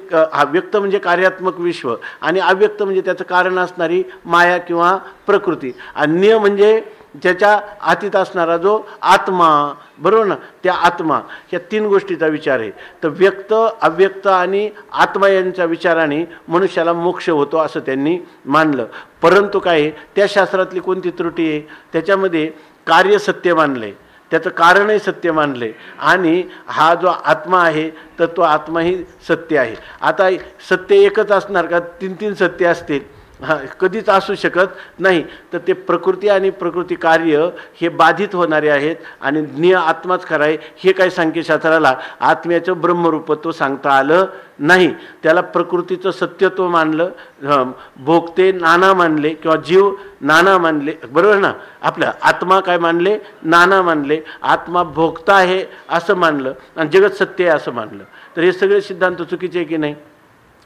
व्यक्त म्हणजे कार्यात्मक विश्व, आणि अव्यक्त म्हणजे त्याचं कारण असणारी माया किंवा प्रकृती, आणि ज्ञ म्हणजे त्याच्या आतीत असणारा जो आत्मा, बरोबर ना? त्या आत्मा, या तीन गोष्टीचा विचार आहे. तर व्यक्त, अव्यक्त आणि आत्मा यांच्या विचाराने मनुष्याला मोक्ष होतो असं त्यांनी मानलं. परंतु काय, त्या शास्त्रातली कोणती त्रुटी आहे? त्याच्यामध्ये कार्य सत्य मानले, त्याचं कारणही सत्य मानले, आणि हा जो आत्मा आहे तर तो आत्माही सत्य आहे. आता सत्य एकच असणार का? तीन तीन सत्य असतील? कधीच असू शकत नाही. तर ते प्रकृती आणि प्रकृती कार्य हे बाधित होणारे आहेत, आणि ज्ञ आत्माच खरा आहे हे काय सांख्यशास्त्राला आत्म्याचं ब्रह्मरूपत्व सांगता आलं नाही. त्याला प्रकृतीचं सत्यत्व मानलं, भोगते नाना मानले किंवा जीव नाना मानले, बरोबर ना? आपल्या आत्मा काय मानले? नाना मानले. आत्मा भोगता आहे असं मानलं, आणि जगत सत्य आहे असं मानलं. तर हे सगळे सिद्धांत चुकीचे आहे की नाही?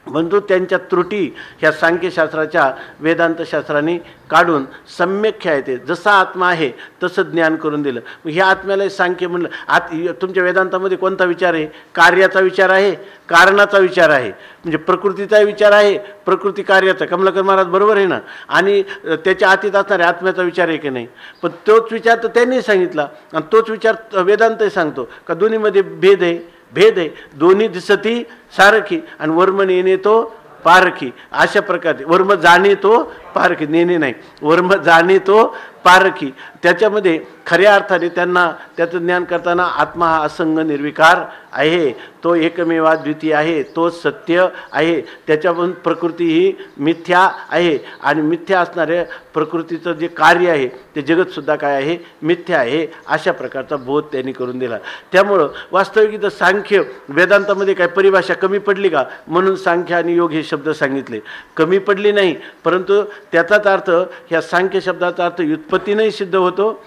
परंतु त्यांच्या त्रुटी ह्या सांख्यशास्त्राच्या वेदांतशास्त्राने काढून सम्यक ख्यायते, जसा आत्मा आहे तसं ज्ञान करून दिलं. मग ह्या आत्म्याला सांख्य म्हणलं. तुमच्या वेदांतामध्ये कोणता विचार आहे? कार्याचा विचार आहे, कारणाचा विचार आहे. म्हणजे प्रकृतीचा विचार आहे, प्रकृती कार्याचा. कमलाकर महाराज बरोबर आहे ना? आणि त्याच्या आतीत असणाऱ्या आत्म्याचा विचार आहे की नाही? पण तोच विचार तर त्यांनी सांगितला, आणि तोच विचार वेदांतही सांगतो का दोन्हीमध्ये भेद आहे. भेद आहे, दोन्ही दिसती सारखी, आणि वर्म नेणे तो पारखी. अशा प्रकारे वर्म जाणे तो पारखी, नेणे नाही, वर्म जाणे तो पारखी. त्याच्यामध्ये खऱ्या अर्थाने त्यांना त्याचं ज्ञान करताना आत्मा हा असंग निर्विकार आहे, तो एकमेवा द्वितीय आहे, तो सत्य आहे. त्याच्यापासून प्रकृती ही मिथ्या आहे, आणि मिथ्या असणाऱ्या प्रकृतीचं जे कार्य आहे ते जगतसुद्धा काय आहे? मिथ्या आहे. अशा प्रकारचा बोध त्यांनी करून दिला. त्यामुळं वास्तविक इथं सांख्य वेदांतामध्ये काय परिभाषा कमी पडली का? म्हणून सांख्य आणि योग हे शब्द सांगितले. कमी पडली नाही, परंतु त्याचाच अर्थ, ह्या सांख्य शब्दाचा अर्थ व्युत्पत्तीनंही सिद्ध होतो,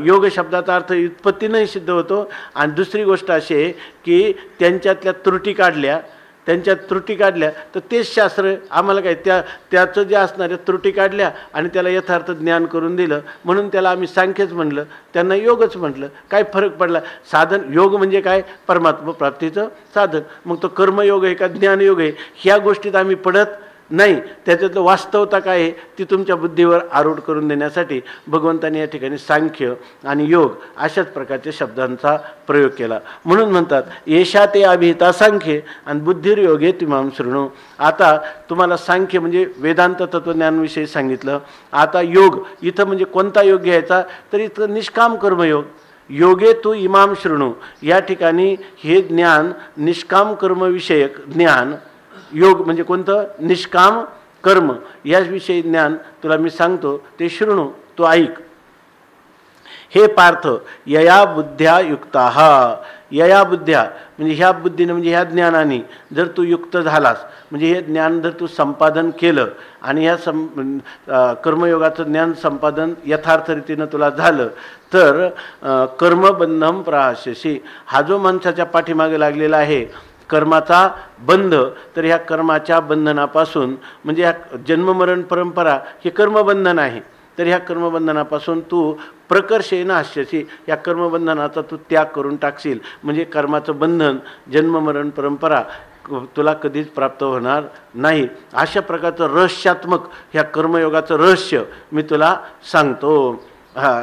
योग शब्दाचा अर्थ व्युत्पत्तीनंही सिद्ध होतो. आणि दुसरी गोष्ट अशी आहे की त्यांच्यातल्या त्रुटी काढल्या तर तेच शास्त्र आम्हाला काय त्याचं जे असणाऱ्या त्रुटी काढल्या आणि त्याला यथार्थ ज्ञान करून दिलं, म्हणून त्याला आम्ही सांख्यच म्हणलं, त्यांना योगच म्हटलं. काय फरक पडला? साधन योग म्हणजे काय? परमात्मा प्राप्तीचं साधन. मग तो कर्मयोग आहे का ज्ञानयोग आहे ह्या गोष्टीत आम्ही पडत नाही. त्याच्यातलं वास्तवता काय आहे ती तुमच्या बुद्धीवर आरूढ करून देण्यासाठी भगवंतांनी या ठिकाणी सांख्य आणि योग अशाच प्रकारच्या शब्दांचा प्रयोग केला. म्हणून म्हणतात येशा ते अभिहिता सांख्य आणि बुद्धिर्योगे तिमाम शृणु. आता तुम्हाला सांख्य म्हणजे वेदांत तत्वज्ञानविषयी सांगितलं. आता योग इथं म्हणजे कोणता योग घ्यायचा? तर इथं निष्काम कर्मयोग. योगे तू इमाम शृणु, या ठिकाणी हे ज्ञान निष्काम कर्मविषयक ज्ञान. योग म्हणजे कोणतं? निष्काम कर्म. याविषयी ज्ञान तुला मी सांगतो ते शृणू, तो ऐक. हे पार्थ यया बुद्ध्या युक्ताः, यया बुद्ध्या म्हणजे ह्या बुद्धीने म्हणजे ह्या ज्ञानाने जर तू युक्त झालास, म्हणजे हे ज्ञान जर तू संपादन केलं आणि ह्या कर्मयोगाचं ज्ञान संपादन यथार्थ रीतीनं तुला झालं तर कर्मबंधम प्रहास्यसि, हा जो माणसाच्या पाठीमागे लागलेला आहे कर्माचा बंध, तर ह्या कर्माच्या बंधनापासून म्हणजे ह्या जन्ममरण परंपरा हे कर्मबंधन आहे, तर ह्या कर्मबंधनापासून तू प्रकर्षेन हास्यसी, या कर्मबंधनाचा तू त्याग करून टाकशील, म्हणजे कर्माचं बंधन जन्ममरण परंपरा तुला कधीच प्राप्त होणार नाही. अशा प्रकारचं रहस्यात्मक ह्या कर्मयोगाचं रहस्य मी तुला सांगतो.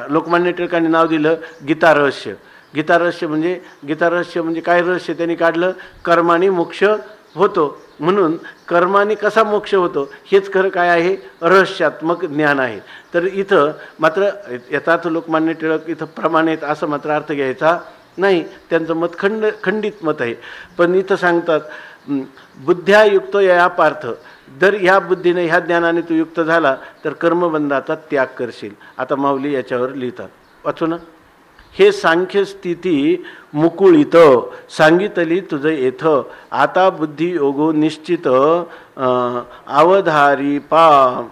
लोकमान्य टिळकांनी नाव दिलं गीता रहस्य. गीता रहस्य म्हणजे काय रहस्य त्यांनी काढलं, कर्माने मोक्ष होतो, म्हणून कर्माने कसा मोक्ष होतो हेच खरं काय आहे, रहस्यात्मक ज्ञान आहे. तर इथं मात्र यथार्थ लोकमान्य टिळक इथं प्रमाणित असं मात्र अर्थ घ्यायचा नाही, त्यांचं मत खंडित मत आहे. पण इथं सांगतात बुद्ध्या युक्त या पार्थ, जर ह्या बुद्धीने ह्या ज्ञानाने तू युक्त झाला तर कर्मबंधाचा त्याग करशील. आता माऊली याच्यावर लिहितात, वाचू ना. हे सांख्य स्थिती मुकुळीत सांगितली तुझ येथ, आता बुद्धी योगो निश्चित अवधारी पा.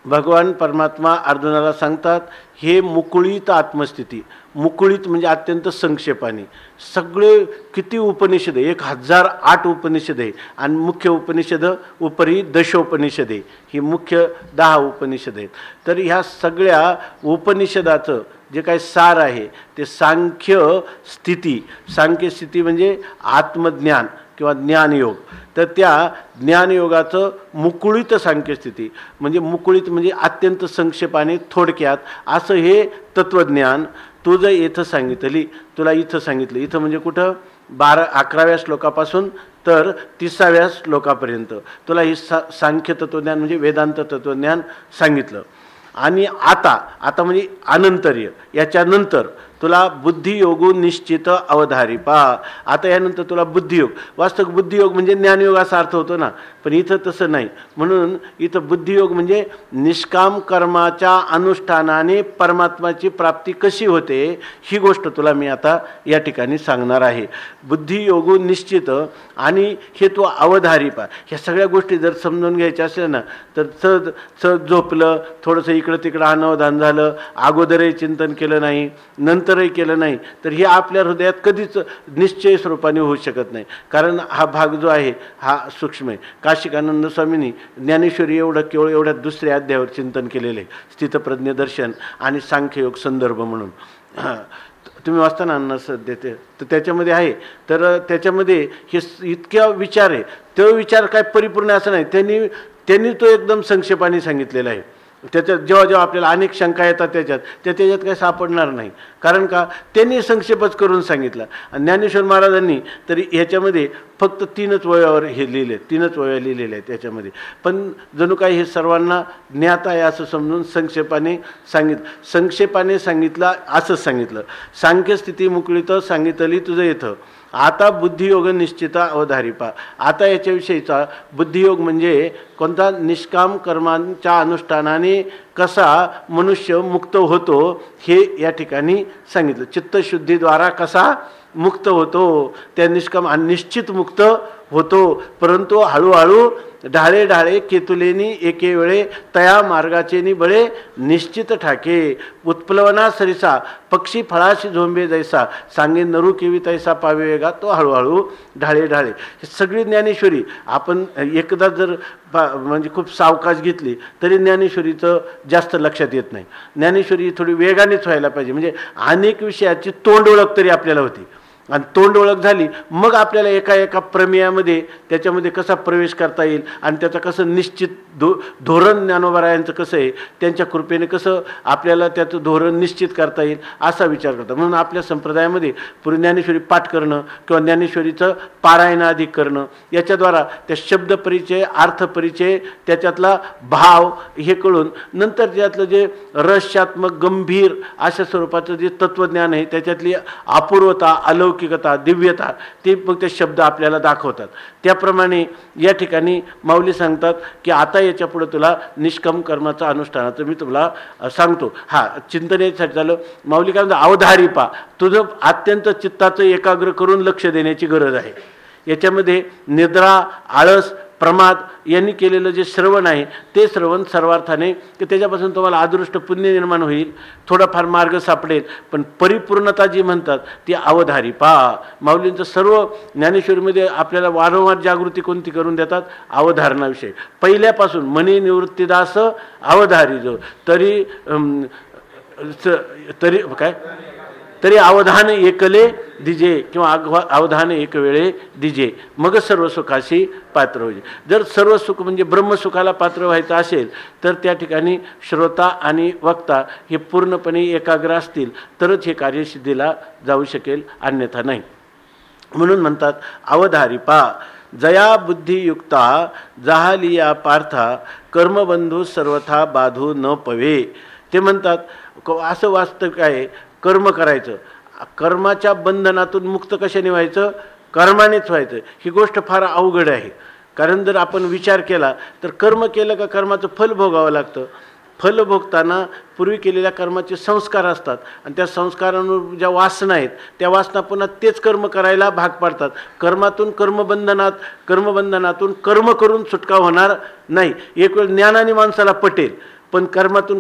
भगवान परमात्मा अर्जुनाला सांगतात हे मुकुळीत आत्मस्थिती. मुकुळीत म्हणजे अत्यंत संक्षेपाने सगळे किती उपनिषद आहे, 1008 उपनिषद आहे आणि मुख्य उपनिषद उपरी दशोपनिषद आहे, ही मुख्य 10 उपनिषद आहेत. तर ह्या सगळ्या उपनिषदाचं जे काही सार आहे ते सांख्य स्थिती म्हणजे आत्मज्ञान किंवा ज्ञानयोग. तर त्या ज्ञानयोगाचं मुकुळीत सांख्यस्थिती म्हणजे मुकुळीत म्हणजे अत्यंत संक्षेपाने थोडक्यात असं हे तत्वज्ञान तुझं इथं सांगितली, तुला इथं सांगितलं. इथं म्हणजे कुठं 11व्या श्लोकापासून तर 30व्या श्लोकापर्यंत तुला ही सांख्य तत्वज्ञान म्हणजे वेदांत तत्वज्ञान सांगितलं. आणि आता म्हणजे अनंतर्य, याच्यानंतर तुला बुद्धियोगो निश्चित अवधारी पा. आता यानंतर तुला बुद्धियोग, वास्तविक बुद्धियोग म्हणजे ज्ञानयोग असा अर्थ होतो ना, पण इथं तसं नाही. म्हणून इथं बुद्धियोग म्हणजे निष्काम कर्माच्या अनुष्ठानाने परमात्माची प्राप्ती कशी होते ही गोष्ट तुला मी आता या ठिकाणी सांगणार आहे. बुद्धियोगो निश्चित आणि हे तू अवधारी पा. ह्या सगळ्या गोष्टी जर समजून घ्यायच्या असल्या ना तर सहज झोपलं, थोडंसं इकडं तिकडं अनावधान झालं, अगोदरही चिंतन केलं नाही, नंतरही केलं नाही, तर हे आपल्या हृदयात कधीच निश्चय स्वरूपाने होऊ शकत नाही. कारण हा भाग जो आहे हा सूक्ष्म आहे. काशिकानंद स्वामींनी ज्ञानेश्वरी केवळ एवढ्या दुसऱ्या अध्यायावर चिंतन केलेले, स्थितप्रज्ञ दर्शन आणि सांख्ययोग संदर्भ म्हणून. तुम्ही वाचताना अन्नस देते तर त्याच्यामध्ये आहे. तर त्याच्यामध्ये हे इतक्या विचार आहे, तो विचार काय परिपूर्ण असं नाही, त्यांनी तो एकदम संक्षेपाने सांगितलेला आहे. त्याच्यात जेव्हा आपल्याला अनेक शंका येतात त्याच्यात काही सापडणार नाही. कारण का, त्यांनी संक्षेपच करून सांगितलं. आणि ज्ञानेश्वर महाराजांनी तरी ह्याच्यामध्ये फक्त 3च वयावर हे लिहिले, 3च वया लिहिलेले आहेत त्याच्यामध्ये. पण जणू काही हे सर्वांना ज्ञात आहे असं समजून संक्षेपाने सांगितलं असंच सांगितलं. सांख्यस्थिती मुकुळीत सांगितली तुझं येतं, आता बुद्धियोग निश्चित अवधारी पा. आता याच्याविषयीचा बुद्धियोग म्हणजे कोणता, निष्काम कर्मांच्या अनुष्ठानाने कसा मनुष्य मुक्त होतो हे या ठिकाणी सांगितलं. चित्तशुद्धीद्वारा कसा मुक्त होतो, त्या निष्काम आणि निश्चित मुक्त होतो. परंतु हळूहळू ढाळे ढाळे केतुलेनी एके वेळे तया मार्गाचेनी बळे निश्चित ठाके. उत्प्लवना सरिसा पक्षी फळाशी झोंबे जैसा, सांगे नरू केवी तैसा पावे वेगा. तो हळूहळू ढाळे ढाळे. सगळी ज्ञानेश्वरी आपण एकदा जर म्हणजे खूप सावकाश घेतली तरी ज्ञानेश्वरीचं जास्त लक्षात येत नाही. ज्ञानेश्वरी थोडी वेगानेच व्हायला पाहिजे, म्हणजे अनेक विषयाची तोंड ओळख तरी आपल्याला होती. आणि तोंड ओळख झाली मग आपल्याला एका प्रमेयामध्ये त्याच्यामध्ये कसा प्रवेश करता येईल आणि त्याचं कसं निश्चित धोरण ज्ञानोबरायांचं कसं आहे, त्यांच्या कृपेने कसं आपल्याला त्याचं धोरण निश्चित करता येईल असा विचार करतात. म्हणून आपल्या संप्रदायामध्ये ज्ञानेश्वरी पाठ करणं किंवा ज्ञानेश्वरीचं पारायण अधिक करणं, याच्याद्वारा त्या शब्दपरिचय, अर्थपरिचय, त्याच्यातला भाव हे कळून नंतर त्यातलं जे रहस्यात्मक गंभीर अशा स्वरूपाचं जे तत्त्वज्ञान आहे त्याच्यातली अपूर्वता, अलौकिक अलौकिकता, दिव्यता ते मग ते शब्द आपल्याला दाखवतात. त्याप्रमाणे या ठिकाणी माऊली सांगतात की आता याच्या पुढे तुला निष्काम कर्माचं अनुष्ठानाचं मी तुला सांगतो. चिंतन यासाठी झालं. माऊली काय म्हणतात, अवधारी पा, तुझं अत्यंत चित्ताचं एकाग्र करून लक्ष देण्याची गरज आहे. याच्यामध्ये निद्रा, आळस, प्रमाद यांनी केलेलं जे श्रवण आहे ते श्रवण सर्वार्थाने की त्याच्यापासून तुम्हाला अदृष्ट पुण्य निर्माण होईल, थोडाफार मार्ग सापडेल. पण परिपूर्णता जी म्हणतात ती अवधारी पा. माऊलींचं सर्व ज्ञानेश्वरीमध्ये आपल्याला वारंवार जागृती कोणती करून देतात, अवधारणाविषयी. पहिल्यापासून मनी निवृत्तीदास अवधारी जो तरी काय तरी अवधान एकले दिजे किंवा अवधान एक वेळे दिजे, मग सर्व सुखाशी पात्र होईल. जर सर्व सुख म्हणजे ब्रह्मसुखाला पात्र व्हायचं असेल तर त्या ठिकाणी श्रोता आणि वक्ता हे पूर्णपणे एकाग्र असतील तरच हे कार्यसिद्धीला जाऊ शकेल, अन्यथा नाही. म्हणून म्हणतात अवधारी पा, जया बुद्धियुक्ता जाहलिया पार्था कर्मबंधू सर्वथा बाधू न पवे. ते म्हणतात असं वास्तव काय, कर्म करायचं, कर्माच्या बंधनातून मुक्त कशाने व्हायचं, कर्मानेच व्हायचं. ही गोष्ट फार अवघड आहे. कारण जर आपण विचार केला तर कर्म केलं का कर्माचं फल भोगावं लागतं. फल भोगताना पूर्वी केलेल्या कर्माचे संस्कार असतात आणि त्या संस्कारांवर ज्या वासना आहेत त्या वासना पुन्हा तेच कर्म करायला भाग पाडतात. कर्मातून कर्मबंधनातून कर्म करून सुटका होणार नाही. एक वेळ ज्ञानाने माणसाला पटेल, पण कर्मातून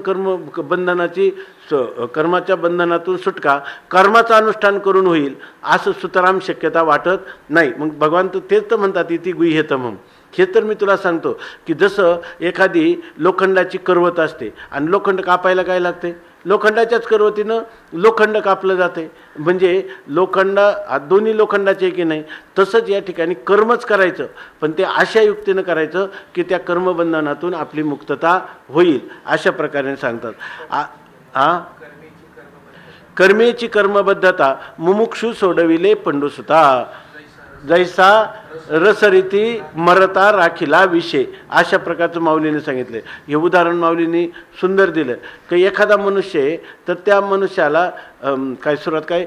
कर्माच्या बंधनातून सुटका कर्माचं अनुष्ठान करून होईल असं सुतराम शक्यता वाटत नाही. मग भगवान तर तेच तर म्हणतात इति गुह्यतमम्. हे तर मी तुला सांगतो की जसं एखादी लोखंडाची करवत असते आणि लोखंड कापायला काय लागते, लोखंडाच्याच करवतीनं लोखंड कापलं जाते. म्हणजे लोखंड दोन्ही लोखंडाचे की नाही, तसंच या ठिकाणी कर्मच करायचं, पण ते अशा युक्तीनं करायचं की त्या कर्मबंधनातून आपली मुक्तता होईल, अशा प्रकारे सांगतात. कर्मेची कर्मबद्धता मुमुक्षू सोडविले पंडुसुता, जैसा रसरीती मरता राखिला विषय. अशा प्रकारचं माऊलीने सांगितले. हे उदाहरण माऊलीने सुंदर दिलं की एखादा मनुष्य आहे तर त्या मनुष्याला काय सुरुवात काय,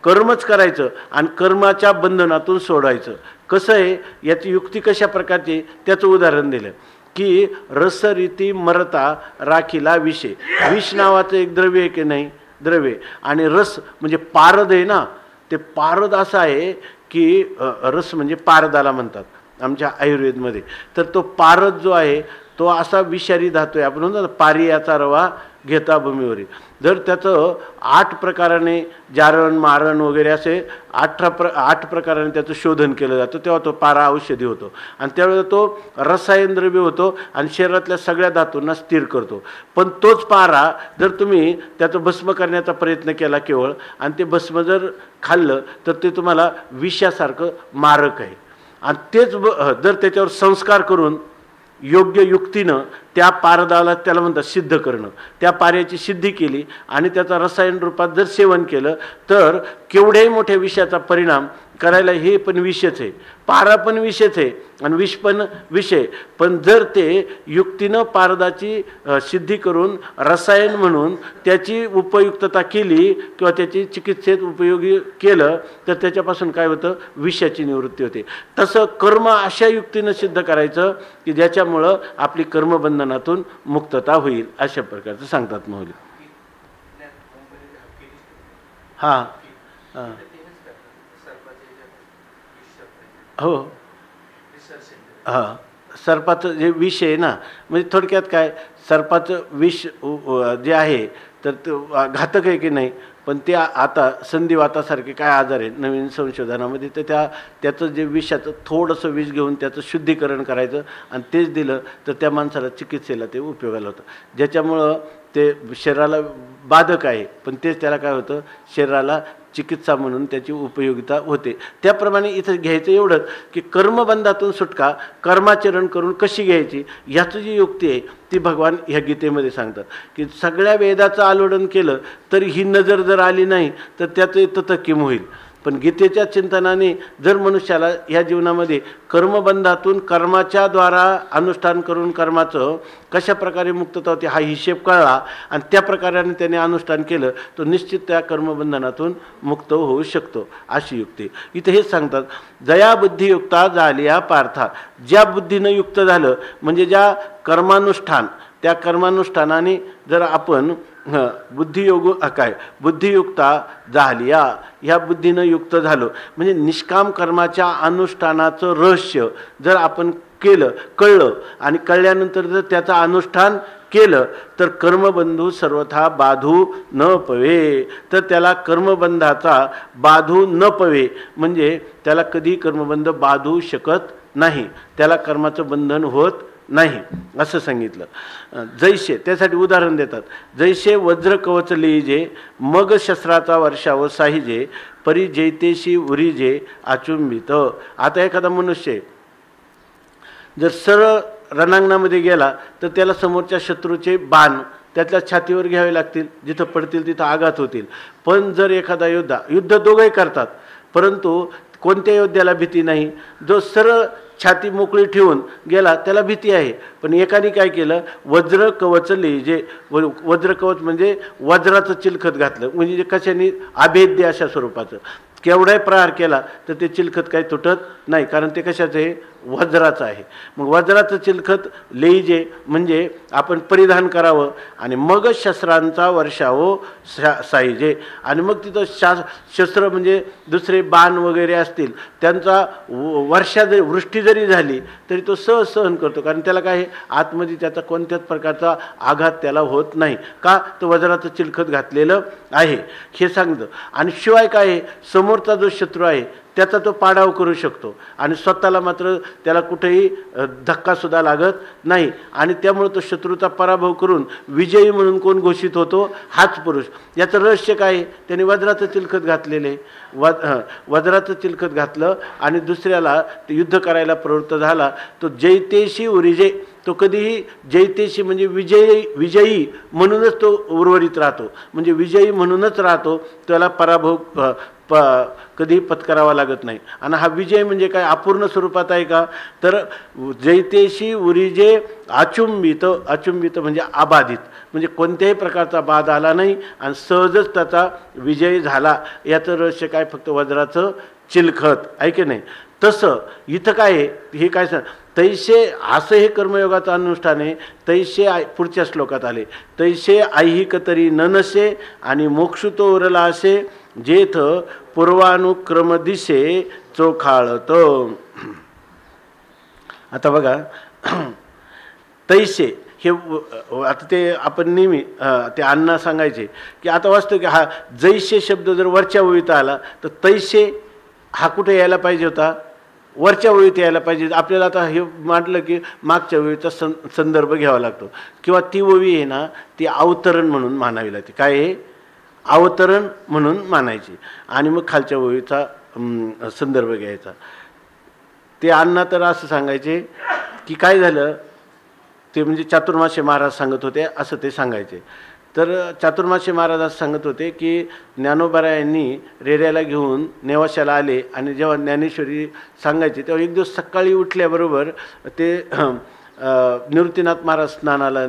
कर्मच करायचं आणि कर्माच्या बंधनातून सोडायचं. कसं आहे याची युक्ती कशा प्रकारची, त्याचं उदाहरण दिलं की रसरीती मरता राखिला विषय. विष नावाचं एक द्रव्य आहे की नाही, द्रव्य, आणि रस म्हणजे पारद आहे ना, ते पारद असं आहे की रस म्हणजे पारदाला म्हणतात आमच्या आयुर्वेदमध्ये. तर तो पारद जो आहे तो असा विषारी धातू आहे. आपण म्हणतो पारियाचा रवा घेता भूमीवरी. जर त्याचं 8 प्रकाराने जारण मारण वगैरे असे 8 प्रकाराने त्याचं शोधन केलं जातं, तेव्हा तो पारा औषधी होतो आणि त्यावेळेला तो रसायन द्रव्य होतो आणि शरीरातल्या सगळ्या धातूंना स्थिर करतो. पण तोच पारा जर तुम्ही त्याचं भस्म करण्याचा प्रयत्न केला केवळ आणि ते भस्म जर खाल्लं तर ते तुम्हाला विषासारखं मारक आहे. आणि तेच जर त्याच्यावर संस्कार करून योग्य युक्तीनं त्या पारदाला त्याला म्हणतात सिद्ध करणं, त्या पाऱ्याची सिद्धी केली आणि त्याचा रसायन रूपात जर सेवन केलं तर केवढ्याही मोठ्या विषयाचा परिणाम करायला हे पण विषच आहे, पारा पण विषच आहे आणि विष पण विषय. पण जर ते युक्तीनं पारदाची सिद्धी करून रसायन म्हणून त्याची उपयुक्तता केली किंवा त्याची चिकित्सेत उपयोगी केलं तर त्याच्यापासून काय होतं, विषाची निवृत्ती होते. तसं कर्म अशा युक्तीनं सिद्ध करायचं की ज्याच्यामुळं आपली कर्मबंधनातून मुक्तता होईल, अशा प्रकारचं सांगतात माऊली. हां हां हो हां, सर्पाचं जे विष आहे ना, म्हणजे थोडक्यात काय, सर्पाचं विष जे आहे तर ते घातक आहे की नाही, पण ते आता संधिवातासारखे काय आजार आहे नवीन संशोधनामध्ये, तर त्याचं जे विषाचं थोडंसं विष घेऊन त्याचं शुद्धीकरण करायचं आणि तेच दिलं तर त्या माणसाला चिकित्सेला ते उपयोगाला होतं. ज्याच्यामुळं ते शरीराला बाधक आहे पण तेच त्याला काय होतं, शरीराला चिकित्सा म्हणून त्याची उपयोगिता होते. त्याप्रमाणे इथं घ्यायचं एवढंच की कर्मबंधातून सुटका कर्माचरण करून कशी घ्यायची ह्याची जी युक्ती आहे ती भगवान ह्या गीतेमध्ये सांगतात. की सगळ्या वेदाचं आलोडन केलं तरी ही नजर जर आली नाही तर त्याचं ततकिम होईल. पण गीतेच्या चिंतनाने जर मनुष्याला या जीवनामध्ये कर्मबंधातून कर्माच्या द्वारा अनुष्ठान करून कर्माचं कशा प्रकारे मुक्तता होते हा हिशेब कळला आणि त्या प्रकाराने त्याने अनुष्ठान केलं तो निश्चित त्या कर्मबंधनातून मुक्त होऊ शकतो अशी युक्ती इथे हेच सांगतात. जया बुद्धियुक्ता झालिया पार्था, ज्या बुद्धीनं युक्त झालं म्हणजे ज्या कर्मानुष्ठान त्या कर्मानुष्ठानाने जर आपण बुद्धियोग काय बुद्धियुक्ता झालिया ह्या बुद्धीनं युक्त झालो म्हणजे निष्काम कर्माच्या अनुष्ठानाचं रहस्य जर आपण केलं कळलं आणि कळल्यानंतर जर त्याचं अनुष्ठान केलं तर कर्मबंधू सर्वथा बाधू न पवे, तर त्याला कर्मबंधाचा बाधू न पवे म्हणजे त्याला कधी कर्मबंध बाधू शकत नाही, त्याला कर्माचं बंधन होत नाही असं सांगितलं. जैसे त्यासाठी उदाहरण देतात. जैसे वज्र कवच लिहिजे मग शस्त्राचा वर्षाव साहिजे परी जैतेशी उरीजे आचुंबित. आता एखादा मनुष्य जर सरळ रणांगणामध्ये गेला तर त्याला समोरच्या शत्रूचे बाण त्यातल्या छातीवर घ्यावे लागतील, जिथं पडतील तिथं आघात होतील. पण जर एखादा युद्ध दोघंही करतात परंतु कोणत्या योद्ध्याला भीती नाही, जो सरळ छाती मोकळी ठेवून गेला त्याला भीती आहे. पण एकाने काय केलं वज्र कवच लिहिजे, वज्र कवच म्हणजे वज्राचं चिलखत घातलं म्हणजे कशाने अभेद्य अशा स्वरूपाचं केवढाही प्रहार केला तर ते चिलखत काही तुटत नाही कारण ते कशाचं आहे वज्राचं आहे. मग वज्राचं चिलखत लेईजे म्हणजे आपण परिधान करावं आणि मग शस्त्रांचा वर्षाव साईजे आणि मग तिथं शस्त्र म्हणजे दुसरे बाण वगैरे असतील त्यांचा वृष्टी जरी झाली तरी तो सहन करतो कारण त्याला काय आतमध्ये त्याचा कोणत्याच प्रकारचा आघात त्याला होत नाही का तो वज्राचं चिलखत घातलेलं आहे हे सांगतं. आणि शिवाय काय समोरचा जो शत्रू आहे त्याचा तो पाडाव करू शकतो आणि स्वतःला मात्र त्याला कुठेही धक्कासुद्धा लागत नाही आणि त्यामुळे तो शत्रूचा पराभव करून विजयी म्हणून कोण घोषित होतो हाच पुरुष. याचं रहस्य काय त्याने वज्राचं चिलखत घातलेले वज्राचं चिलखत घातलं आणि दुसऱ्याला युद्ध करायला प्रवृत्त झाला तो जैतेशी उरिजे, तो कधीही जैतेशी म्हणजे विजयी म्हणूनच तो उर्वरित राहतो म्हणजे विजयी म्हणूनच राहतो, त्याला पराभव कधी पत्करावा लागत नाही. आणि हा विजय म्हणजे काय अपूर्ण स्वरूपात आहे का तर जैतेशी उरिजे आचुंबित, आचुंबित म्हणजे अबाधित म्हणजे कोणत्याही प्रकारचा बाध आला नाही आणि सहजच त्याचा विजय झाला. याचं रहस्य काय फक्त वज्राचं चिलखत आहे की नाही. तसं इथं काय हे काय तैसे असं हे कर्मयोगाचं अनुष्ठान आहे. तैसे पुढच्या श्लोकात आले तैसे ऐहिक तरी न नसे आणि मोक्षुतो उरला असे जेथ पूर्वानुक्रम दिसे चोखाळत. आता बघा तैसे हे आता ते आपण नेहमी ते अण्णा सांगायचे की आता वाचतो की हा जैसे शब्द जर वरच्या ओळीत आला तर तैसे हा कुठे यायला पाहिजे होता वरच्या ओळीत यायला पाहिजे. आपल्याला आता हे म्हटलं की मागच्या ओळीचा संदर्भ घ्यावा लागतो किंवा ती ओळी आहे ना ती अवतरण म्हणून मानावी लागते. काय आहे अवतरण म्हणून मानायची आणि मग खालच्या ओळीचा संदर्भ घ्यायचा. ते अण्णा तर असं सांगायचे की काय झालं ते म्हणजे चातुर्मास्य महाराज सांगत होते असं ते सांगायचे. तर चातुर्मास्य महाराज असं सांगत होते की ज्ञानोबारायांनी रेऱ्याला घेऊन नेवाशाला आले आणि जेव्हा ज्ञानेश्वरी सांगायचे तेव्हा एक दिवस सकाळी उठल्याबरोबर ते निवृत्तीनाथ महाराज स्नानाला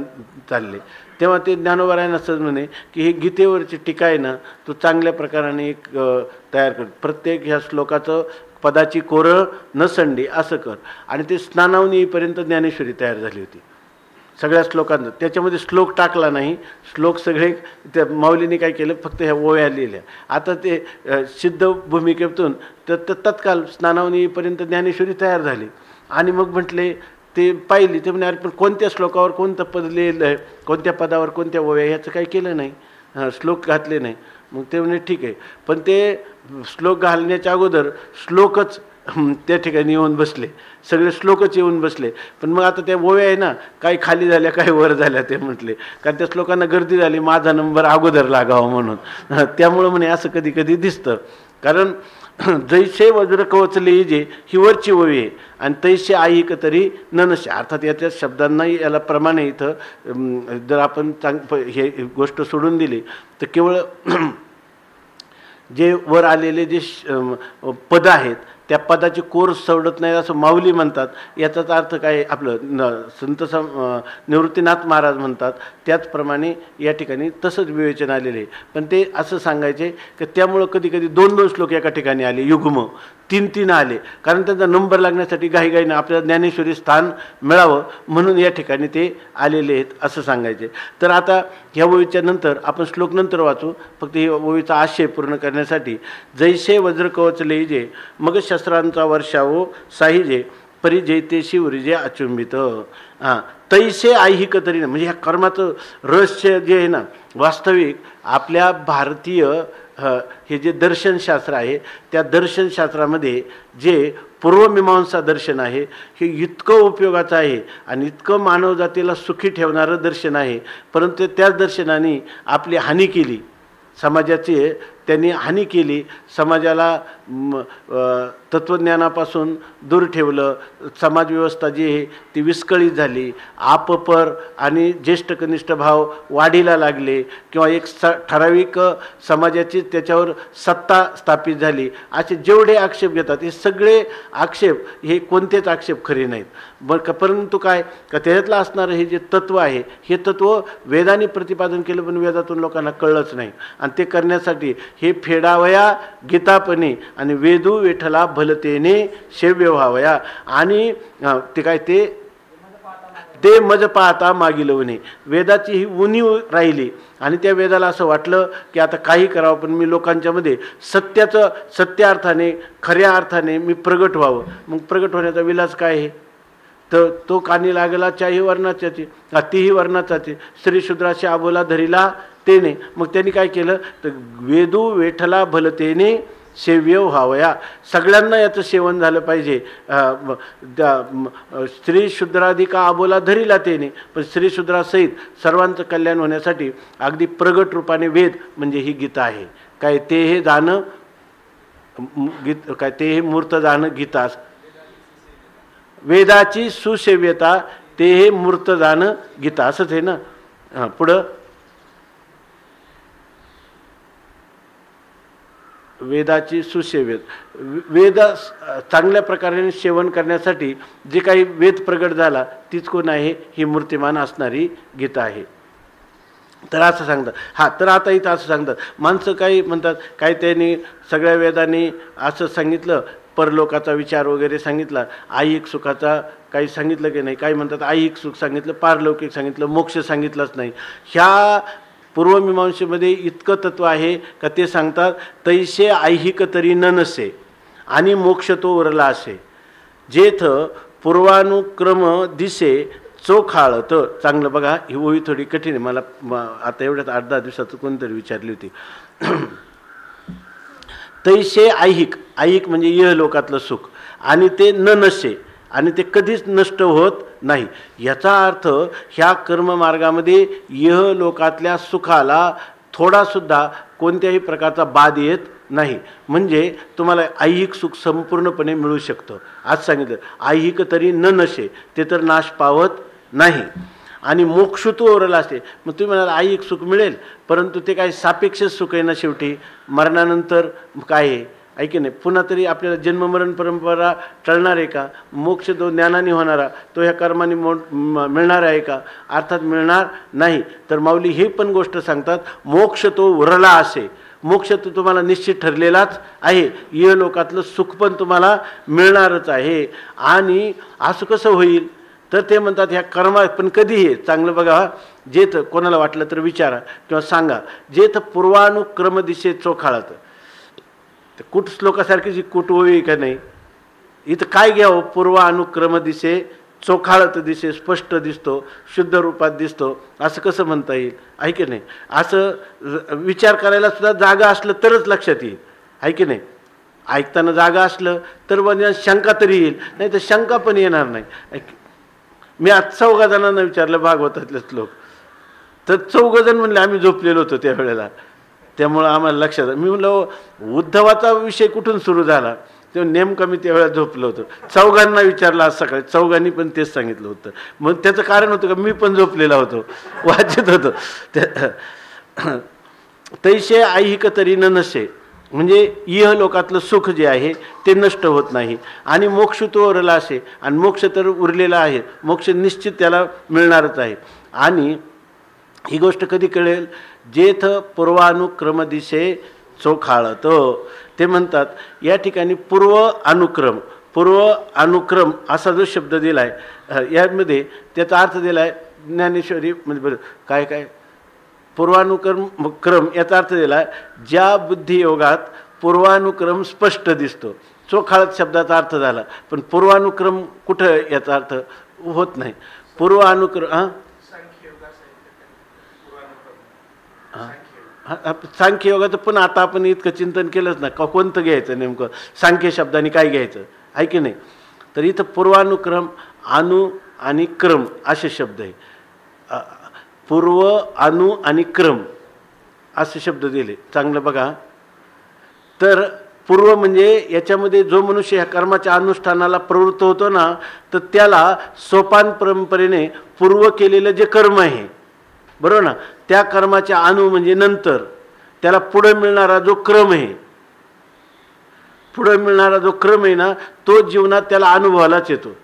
चालले तेव्हा ते ज्ञानोबारायांना असं म्हणे की ही गीतेवरची टीका आहे ना तो चांगल्या प्रकाराने एक तयार कर, प्रत्येक ह्या श्लोकाचं पदाची कोरळ नसंडी असं कर. आणि ते स्नानावून येईपर्यंत ज्ञानेश्वरी तयार झाली होती सगळ्या श्लोकांचं. त्याच्यामध्ये श्लोक टाकला नाही, श्लोक सगळे त्या माऊलीने काय केलं फक्त ह्या ओव्या लिहिल्या. आता ते सिद्ध भूमिकेतून तर तत्काल स्नानावून येईपर्यंत ज्ञानेश्वरी तयार झाली. आणि मग म्हटले ते पाहिली ते म्हणे अरे पण कोणत्या श्लोकावर कोणतं पद लिहिलं आहे कोणत्या पदावर कोणत्या ओव्या ह्याचं काही केलं नाही, श्लोक घातले नाही. मग ते म्हणे ठीक आहे पण ते श्लोक घालण्याच्या अगोदर श्लोकच त्या ठिकाणी येऊन बसले, सगळे श्लोकच येऊन बसले. पण मग आता त्या ओव्या आहे ना काही खाली झाल्या काही वर झाल्या ते म्हटले कारण त्या श्लोकांना गर्दी झाली माझा नंबर अगोदर लागावा म्हणून. त्यामुळं म्हणे असं कधी कधी दिसतं कारण जैसे वज्र कवच लिहिजे ही वरची ओवी आहे आणि तैसे ऐहिक तरी न नसे अर्थात याच्या शब्दांनाही याला प्रमाण आहे. इथं जर आपण हे गोष्ट सोडून दिली तर केवळ जे वर आलेले जे पद आहेत त्या पदाची कोर सवडत नाही असं माऊली म्हणतात. याचाच अर्थ काय आपलं संत निवृत्तीनाथ महाराज म्हणतात. त्याचप्रमाणे या ठिकाणी तसंच विवेचन आलेले. पण ते असं सांगायचे की त्यामुळं कधी कधी 2-2 श्लोक एका ठिकाणी आले, युग्म 3-3 आले, कारण त्यांचा नंबर लागण्यासाठी घाईघाईनं आपल्याला ज्ञानेश्वरी स्थान मिळावं म्हणून या ठिकाणी ते आलेले आहेत असं सांगायचे. तर आता ह्या ओवीच्या नंतर आपण श्लोक नंतर वाचू. फक्त ही ओवीचा आशय पूर्ण करण्यासाठी. जैसे वज्र कवच लेजे मग शस्त्रांचा वर्षावो साहिजे परी जैतेशी उरिजे अचुंबित. हां, तैसे ऐहिक तरी म्हणजे ह्या कर्माचं रहस्य जे आहे ना, वास्तविक आपल्या भारतीय हे जे दर्शनशास्त्र आहे त्या दर्शनशास्त्रामध्ये जे पूर्वमीमांसा दर्शन आहे हे इतकं उपयोगाचं आहे आणि इतकं मानवजातीला सुखी ठेवणारं दर्शन आहे. परंतु त्याच दर्शनाने आपली हानी केली, समाजाची त्यांनी हानी केली, समाजाला तत्त्वज्ञानापासून दूर ठेवलं. समाजव्यवस्था जी आहे ती विस्कळीत झाली. आपपर आणि ज्येष्ठ कनिष्ठ भाव वाढीला लागले किंवा एक ठराविक समाजाची त्याच्यावर सत्ता स्थापित झाली. असे जेवढे आक्षेप घेतात हे सगळे आक्षेप हे कोणतेच आक्षेप खरे नाहीत. परंतु काय का त्याच्यातलं असणारं हे जे तत्त्व आहे हे तत्त्व वेदाने प्रतिपादन केलं पण वेदातून लोकांना कळलंच नाही. आणि ते करण्यासाठी हे फेडावया गीतापणे आणि वेदू विठला भलतेने सेव्य व्हावया. आणि ते काय ते मज पाहता मागील उणे. वेदाची ही उणीव राहिली आणि त्या वेदाला असं वाटलं की आता काही करावं पण मी लोकांच्या मध्ये सत्य अर्थाने खऱ्या अर्थाने मी प्रगट व्हावं. मग प्रगट होण्याचा विलास काय आहे तर तो कानी लागला चाही वर्णाचाची तीही वर्णाचाची स्त्रीशूद्राशी आबोला धरिला तेने. मग त्यांनी काय केलं तर वेदू वेठला भलतेने सेव्य व्हावया. सगळ्यांना याचं सेवन झालं पाहिजे. स्त्री शूद्राधिका आबोला धरिला तेने, पण स्त्री शूद्रासहित सर्वांचं कल्याण होण्यासाठी अगदी प्रगट रूपाने वेद म्हणजे ही गीता आहे. काय ते हे जाणं काय ते हे मूर्त जाणं गीता. वेदाची सुसेव्यता ते हे मूर्त जाणं गीता असंच आहे ना. पुढं वेदाची सुसेव्यत. वेद चांगल्या प्रकारे सेवन करण्यासाठी जे काही वेद प्रगट झाला तीच कोण आहे ही मूर्तिमान असणारी गीता आहे. तर असं सांगतात. हां, तर आता इथं असं सांगतात माणसं काही म्हणतात काय त्यांनी सगळ्या वेदांनी असं सांगितलं, परलोकाचा विचार वगैरे सांगितला, ऐहिक सुखाचा काही सांगितलं की नाही. काही म्हणतात ऐहिक सुख सांगितलं, पारलौकिक सांगितलं, मोक्ष सांगितलंच नाही. ह्या पूर्वमीमांसेमध्ये इतकं तत्व आहे का ते सांगतात तैसे ऐहिक तरी न नसे आणि मोक्ष तो उरला असे. जेथ पूर्वानुक्रम दिसे चोखाळत. चांगलं बघा, ही ओळी थोडी कठीण आहे. मला आता एवढ्यात 8-10 दिवसाचं कोणतरी विचारली होती. तैसे ऐहिक म्हणजे इहलोकातलं सुख आणि ते न नसे आणि ते कधीच नष्ट होत नाही. याचा अर्थ ह्या कर्ममार्गामध्ये इहलोकातल्या सुखाला थोडासुद्धा कोणत्याही प्रकारचा बाद येत नाही. म्हणजे तुम्हाला ऐहिक सुख संपूर्णपणे मिळू शकतं. आज सांगितलं ऐहिक तरी न नसे, ते तर नाश पावत नाही. आणि मोक्ष तो उरला असते. मग तुम्ही म्हणाल ऐहिक सुख मिळेल, परंतु ते काय सापेक्ष सुख आहे ना. शेवटी मरणानंतर काय आहे ऐकी नाही. पुन्हा तरी आपल्याला जन्ममरण परंपरा टळणार आहे का? मोक्ष तो ज्ञानाने होणारा तो ह्या कर्माने मिळणार आहे का? अर्थात मिळणार नाही. तर माऊली हे पण गोष्ट सांगतात मोक्ष तो उरला असे. मोक्ष तो तुम्हाला निश्चित ठरलेलाच आहे. इहलोकातलं सुख पण तुम्हाला मिळणारच आहे. आणि असं कसं होईल तर ते म्हणतात ह्या कर्मा पण कधी हे चांगलं बघा. जेथ कोणाला वाटलं तर विचारा किंवा सांगा. जेथ पूर्वानुक्रम दिशे चोखाळत. कुट श्लोकासारखी जी कुट ओवी का नाही. इथं काय घ्यावं? पूर्वानुक्रम दिसे चोखाळत दिसे, स्पष्ट दिसतो, शुद्ध रूपात दिसतो, असं कसं म्हणता येईल? आहे की नाही? असं विचार करायला सुद्धा जागा असलं तरच लक्षात येईल. आहे की नाही? ऐकताना जागा असलं तर म्हणजे शंका तरी येईल, नाही तर शंका पण येणार नाही. मी आज 4 जणांना विचारलं भागवतातले श्लोक, तर 4 जण म्हणले आम्ही झोपलेलो होतो त्यावेळेला, त्यामुळं आम्हाला लक्षात. मी म्हणलं उद्धवाचा विषय कुठून सुरू झाला? तेव्हा नेमकं मी त्यावेळेला झोपलो होतो. 4 विचारलं आज सकाळी, 4 पण तेच सांगितलं होतं. मग त्याचं कारण होतं का मी पण झोपलेला होतो, वाचत होतो. तैसे ऐहिक तरी न नसे म्हणजे इहलोकातलं सुख जे आहे ते नष्ट होत नाही आणि मोक्ष तो उरला असे आणि मोक्ष तर उरलेला आहे, मोक्ष निश्चित त्याला मिळणारच आहे. आणि ही गोष्ट कधी कळेल, जेथ पूर्वानुक्रम दिशे चोखाळत. ते म्हणतात या ठिकाणी पूर्व अनुक्रम असा जो शब्द दिला आहे यामध्ये त्याचा अर्थ दिला आहे ज्ञानेश्वरी म्हणजे काय काय क्रम याचा अर्थ दिला आहे ज्या बुद्धियोगात पूर्वानुक्रम स्पष्ट दिसतो. चोखाळत शब्दाचा अर्थ झाला, पण पूर्वानुक्रम कुठं याचा अर्थ होत नाही. पूर्वानुक्रम सांख्य योगाचं पण आता आपण इतकं चिंतन केलंच ना, कोणतं घ्यायचं नेमकं, सांख्य शब्दाने काय घ्यायचं आहे की नाही. तर इथं पूर्वानुक्रम अनु आणि क्रम असे शब्द आहे. पूर्व अनु आणि क्रम असे शब्द दिले, चांगलं बघा. तर पूर्व म्हणजे याच्यामध्ये जो मनुष्य ह्या कर्माच्या अनुष्ठानाला प्रवृत्त होतो ना, तर त्याला सोपान परंपरेने पूर्व केलेलं जे कर्म आहे बरोबर ना, त्या कर्माच्या अनु म्हणजे नंतर त्याला पुढे मिळणारा जो क्रम आहे, पुढे मिळणारा जो क्रम आहे ना, तो जीवनात त्याला अनुभवालाच येतो,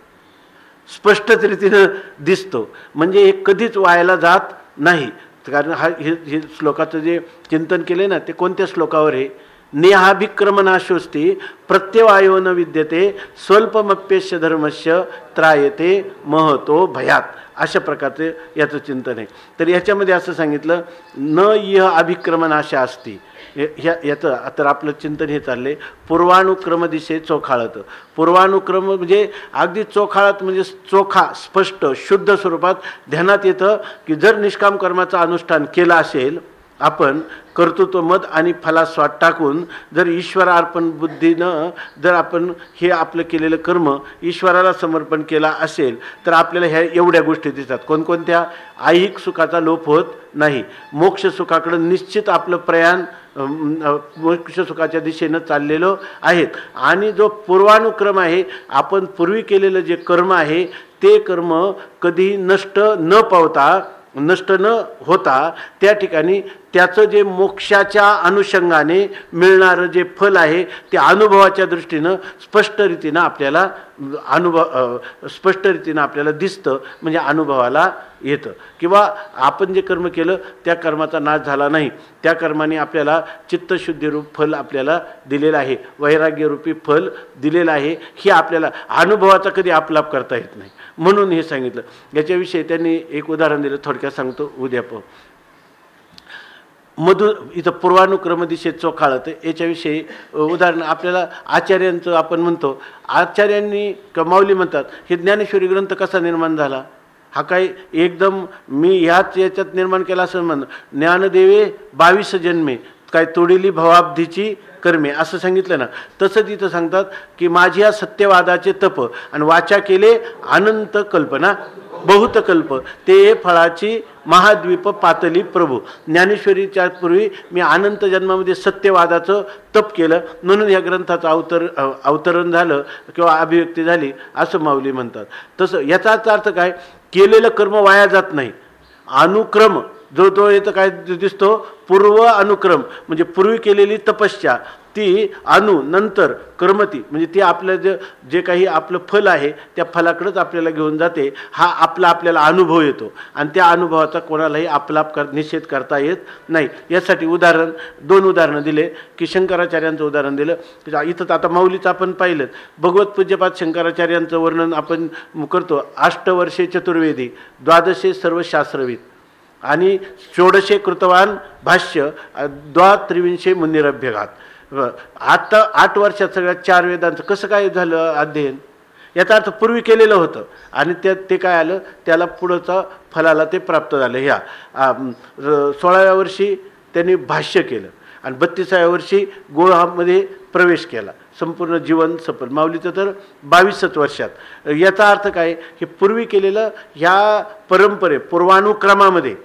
स्पष्टच रीतीनं दिसतो. म्हणजे हे कधीच वायाला जात नाही. कारण हे श्लोकाचं जे चिंतन केले ना, ते कोणत्या श्लोकावर आहे? नेहाभिक्रमनाशोस्ती प्रत्यवायो न विद्यते स्वल्पमप्यस्य धर्मस्य त्रायते महतो भयात, अशा प्रकारचे याचं चिंतन आहे. तर याच्यामध्ये असं सांगितलं न इह अभिक्रमनाशा असती. याचं तर आपलं चिंतन हे चालले पूर्वानुक्रम दिशे चोखाळत. पूर्वानुक्रम म्हणजे अगदी चोखाळत म्हणजे चोखा स्पष्ट शुद्ध स्वरूपात ध्यानात येतं की जर निष्काम कर्माचं अनुष्ठान केलं असेल, आपण कर्तृत्व मद आणि फलास्वाद टाकून जर ईश्वरार्पण बुद्धीनं जर आपण हे आपलं केलेलं कर्म ईश्वराला समर्पण केला असेल, तर आपल्याला ह्या एवढ्या गोष्टी दिसतात. कोणकोणत्या? ऐहिक सुखाचा लोप होत नाही, मोक्ष सुखाकडं निश्चित आपलं प्रयाण मोक्ष सुखाच्या दिशेनं चाललेलं आहेत. आणि जो पूर्वानुक्रम आहे, आपण पूर्वी केलेलं जे कर्म आहे ते कर्म कधी नष्ट न होता त्या ठिकाणी त्याचं जे मोक्षाच्या अनुषंगाने मिळणारं जे फल आहे ते अनुभवाच्या दृष्टीनं स्पष्ट रीतीनं आपल्याला दिसतं, म्हणजे अनुभवाला येतं. किंवा आपण जे कर्म केलं त्या कर्माचा नाश झाला नाही, त्या कर्माने आपल्याला चित्तशुद्धीरूप फल आपल्याला दिलेलं आहे, वैराग्यरूपी फल दिलेलं आहे. हे आपल्याला अनुभवाचा कधी आपलाप करता येत नाही, म्हणून हे सांगितलं. याच्याविषयी त्यांनी एक उदाहरण दिलं, थोडक्यात सांगतो उद्या. इथं पूर्वानुक्रम दिशेत चोखाळत याच्याविषयी उदाहरण आपल्याला आचार्यांचं आपण म्हणतो, आचार्यांनी माऊली म्हणतात हे ज्ञानेश्वरी ग्रंथ कसा निर्माण झाला? हा काही एकदम मी याच्यात निर्माण केला असं म्हणणं. ज्ञानदेवे 22 जन्मे काय तोडिली भवाब्धीची कर्मे असं सांगितलं ना, तसं तिथं सांगतात की माझ्या सत्यवादाचे तप आणि वाचा केले अनंत कल्पना बहुत कल्प ते फळाची महाद्वीप पातली प्रभू. ज्ञानेश्वरीच्या पूर्वी मी अनंत जन्मामध्ये सत्यवादाचं तप केलं, म्हणून या ग्रंथाचं अवतरण झालं किंवा अभिव्यक्ती झाली असं माऊली म्हणतात. तसं याचाच अर्थ काय? केलेलं कर्म वाया जात नाही. अनुक्रम जो येतं काय दिसतो? पूर्व अनुक्रम म्हणजे पूर्वी केलेली तपस्या ती नंतर कर्मती म्हणजे ती आपलं जे काही आपलं फल आहे त्या फलाकडेच आपल्याला घेऊन जाते. हा आपल्याला अनुभव येतो आणि त्या अनुभवाचा कोणालाही आपलाप निषेध करता येत नाही. यासाठी दोन उदाहरणं दिले की शंकराचार्यांचं उदाहरण दिलं. इथं आता माऊलीचं आपण पाहिलं, भगवत पूज्यपाद शंकराचार्यांचं वर्णन आपण करतो. 8 वर्षे चतुर्वेदी, 12 सर्व शास्त्रविद आणि 14 कृतवान भाष्य, 23 मुनिरभ्यघात. आता 8 वर्षात सगळ्या 4 वेदांचं कसं काय झालं अध्ययन? याचा अर्थ पूर्वी केलेलं होतं आणि ते काय आलं, त्याला पुढचं फलाला ते प्राप्त झालं. ह्या 16व्या वर्षी त्यांनी भाष्य केलं आणि 32व्या वर्षी गोळामध्ये प्रवेश केला, संपूर्ण जीवन सफल. माऊलीचं तर 22 वर्षात. याचा अर्थ काय? हे पूर्वी केलेलं ह्या पूर्वानुक्रमामध्ये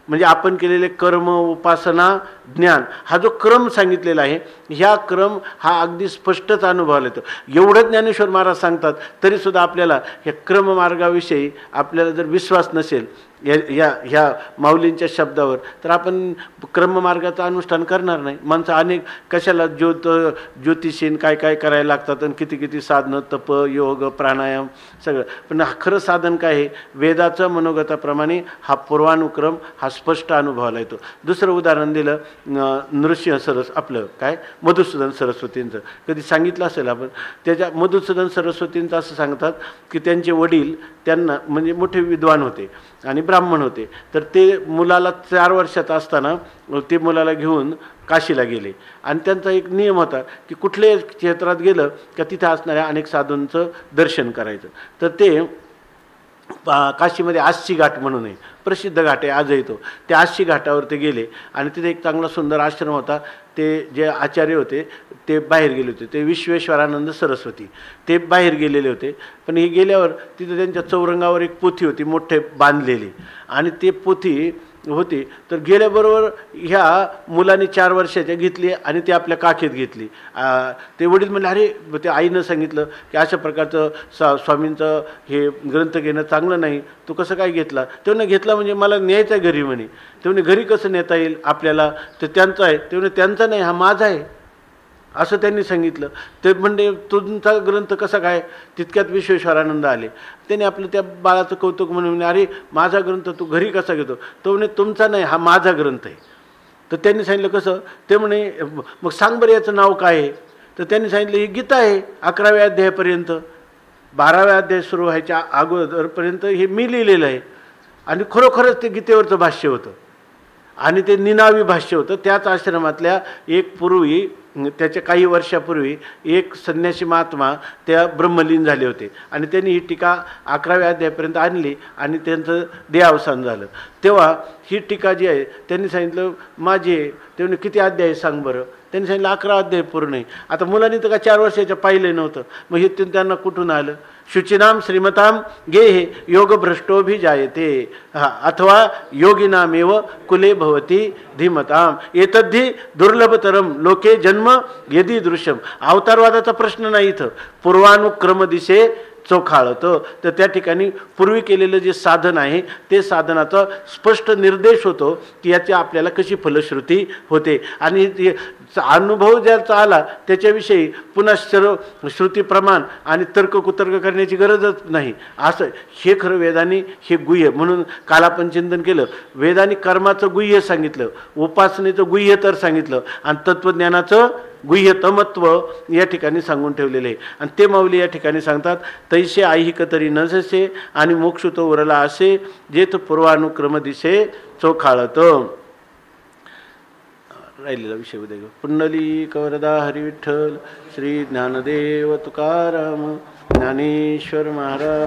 म्हणजे आपण केलेले कर्म, उपासना, ज्ञान हा जो क्रम सांगितलेला आहे, ह्या क्रम हा अगदी स्पष्टच अनुभवाला येतो. एवढं ज्ञानेश्वर महाराज सांगतात तरीसुद्धा आपल्याला ह्या क्रममार्गाविषयी आपल्याला जर विश्वास नसेल, ह्या माऊलींच्या शब्दावर, तर आपण क्रममार्गाचं अनुष्ठान करणार नाही. माणसं अनेक कशाला ज्योतिषीन काय काय करायला लागतात आणि किती किती साधनं, तप, योग, प्राणायाम सगळं. पण खरं साधन काय आहे? वेदाचं मनोगताप्रमाणे हा पूर्वानुक्रम हा स्पष्ट अनुभवाला येतो. दुसरं उदाहरण दिलं नृसिंह आपलं काय मधुसूदन सरस्वतींचं, कधी सांगितलं असेल आपण. त्याच्या मधुसूदन सरस्वतींचं असं सांगतात की त्यांचे वडील त्यांना म्हणजे मोठे विद्वान होते आणि ब्राह्मण होते. तर ते मुलाला 4 वर्षाचा असताना ते मुलाला घेऊन काशीला गेले आणि त्यांचा एक नियम होता की कुठल्याही क्षेत्रात गेलं का तिथं असणाऱ्या अनेक साधूंचं दर्शन करायचं. तर ते काशीमध्ये आशी घाट म्हणून आहे, प्रसिद्ध घाट आहे, आज येतो. त्या आशी घाटावर ते गेले आणि तिथे एक चांगला सुंदर आश्रम होता. ते जे आचार्य होते ते बाहेर गेले होते, ते विश्वेश्वरानंद सरस्वती, ते बाहेर गेलेले होते. पण हे गेल्यावर तिथे त्यांच्या चौरंगावर एक पोथी होती मोठे बांधलेली, आणि ते पोथी होती. तर गेल्याबरोबर ह्या मुलाने 4 वर्षाच्या घेतली आणि ते आपल्या काखेत घेतली. ते वडील म्हणले, अरे, ते आईनं सांगितलं की अशा प्रकारचं स्वामींचं हे ग्रंथ घेणं चांगलं नाही, तू कसं काय घेतला? तेव्हा घेतला म्हणजे मला न्यायचा घरी म्हणे. तेव्हा घरी कसं नेता येईल आपल्याला? तर त्यांचा आहे. तेव्हा त्यांचा नाही, हा माझा आहे असं त्यांनी सांगितलं. ते म्हणजे तुमचा ग्रंथ कसा काय? तितक्यात विश्वेश्वरानंद आले. त्याने आपलं त्या बाळाचं कौतुक म्हणून, अरे, माझा ग्रंथ तू घरी कसा घेतो? तो म्हणे तुमचा नाही, हा माझा ग्रंथ आहे. तर त्यांनी सांगितलं कसं? ते म्हणे मग सांग बरं याचं नाव काय आहे? तर त्यांनी सांगितलं ही गीता आहे, 11व्या अध्यायापर्यंत, 12व्या अध्याय सुरू व्हायच्या अगोदरपर्यंत हे मी लिहिलेलं आहे. आणि खरोखरच ते गीतेवरचं भाष्य होतं आणि ते निनावी भाष्य होतं. त्याच आश्रमातल्या एक पूर्वी, त्याच्या काही वर्षापूर्वी एक संन्यासी महात्मा त्या ब्रह्मलीन झाले होते आणि त्यांनी ही टीका 11व्या अध्यायापर्यंत आणली आणि त्यांचं देहावसान झालं. तेव्हा ही टीका जी आहे त्यांनी सांगितलं माझी आहे. तेव्हा किती अध्याय सांग बरं? त्यांनी सांगितलं 11 अध्याय पूर्ण आहे. आता मुलांनी तर का 4 वर्षाच्या पाहिलं नव्हतं, मग हे त्यांना कुठून आलं? शुचिनाम श्रीमताम गेहे योगभ्रष्टो भी जायते अथवा योगिनामेव कुले भवती धीमताम एतद्धि दुर्लभतरम लोके जन्म यदि दृश्यम. अवतारवादाचा प्रश्न नाही इथं, पूर्वानुक्रम दिसे चोखाळतं. तर त्या ठिकाणी पूर्वी केलेलं जे साधन आहे ते साधनाचा स्पष्ट निर्देश होतो की याची आपल्याला कशी फलश्रुती होते. आणि अनुभव ज्याचा आला त्याच्याविषयी पुन्हा श्रुती प्रमाण आणि तर्क कुतर्क करण्याची गरजच नाही. असं हे खरं वेदांनी हे गुह्य म्हणून काल आपण चिंतन केलं. वेदांनी कर्माचं गुह्य सांगितलं, उपासनेचं गुह्य तर सांगितलं आणि तत्त्वज्ञानाचं गुह्यतमत्व या ठिकाणी सांगून ठेवलेले आहे. आणि ते माऊली या ठिकाणी सांगतात, तैसे ऐहिक तरी नजसे आणि मोक्ष तो उरला असे जेथ पूर्वानुक्रम दिसे चोखाळत. राहिलेला विषय उद्या घेऊ. पुंडलिक वरदा हरी विठ्ठल श्री ज्ञानदेव तुकाराम ज्ञानेश्वर महाराज.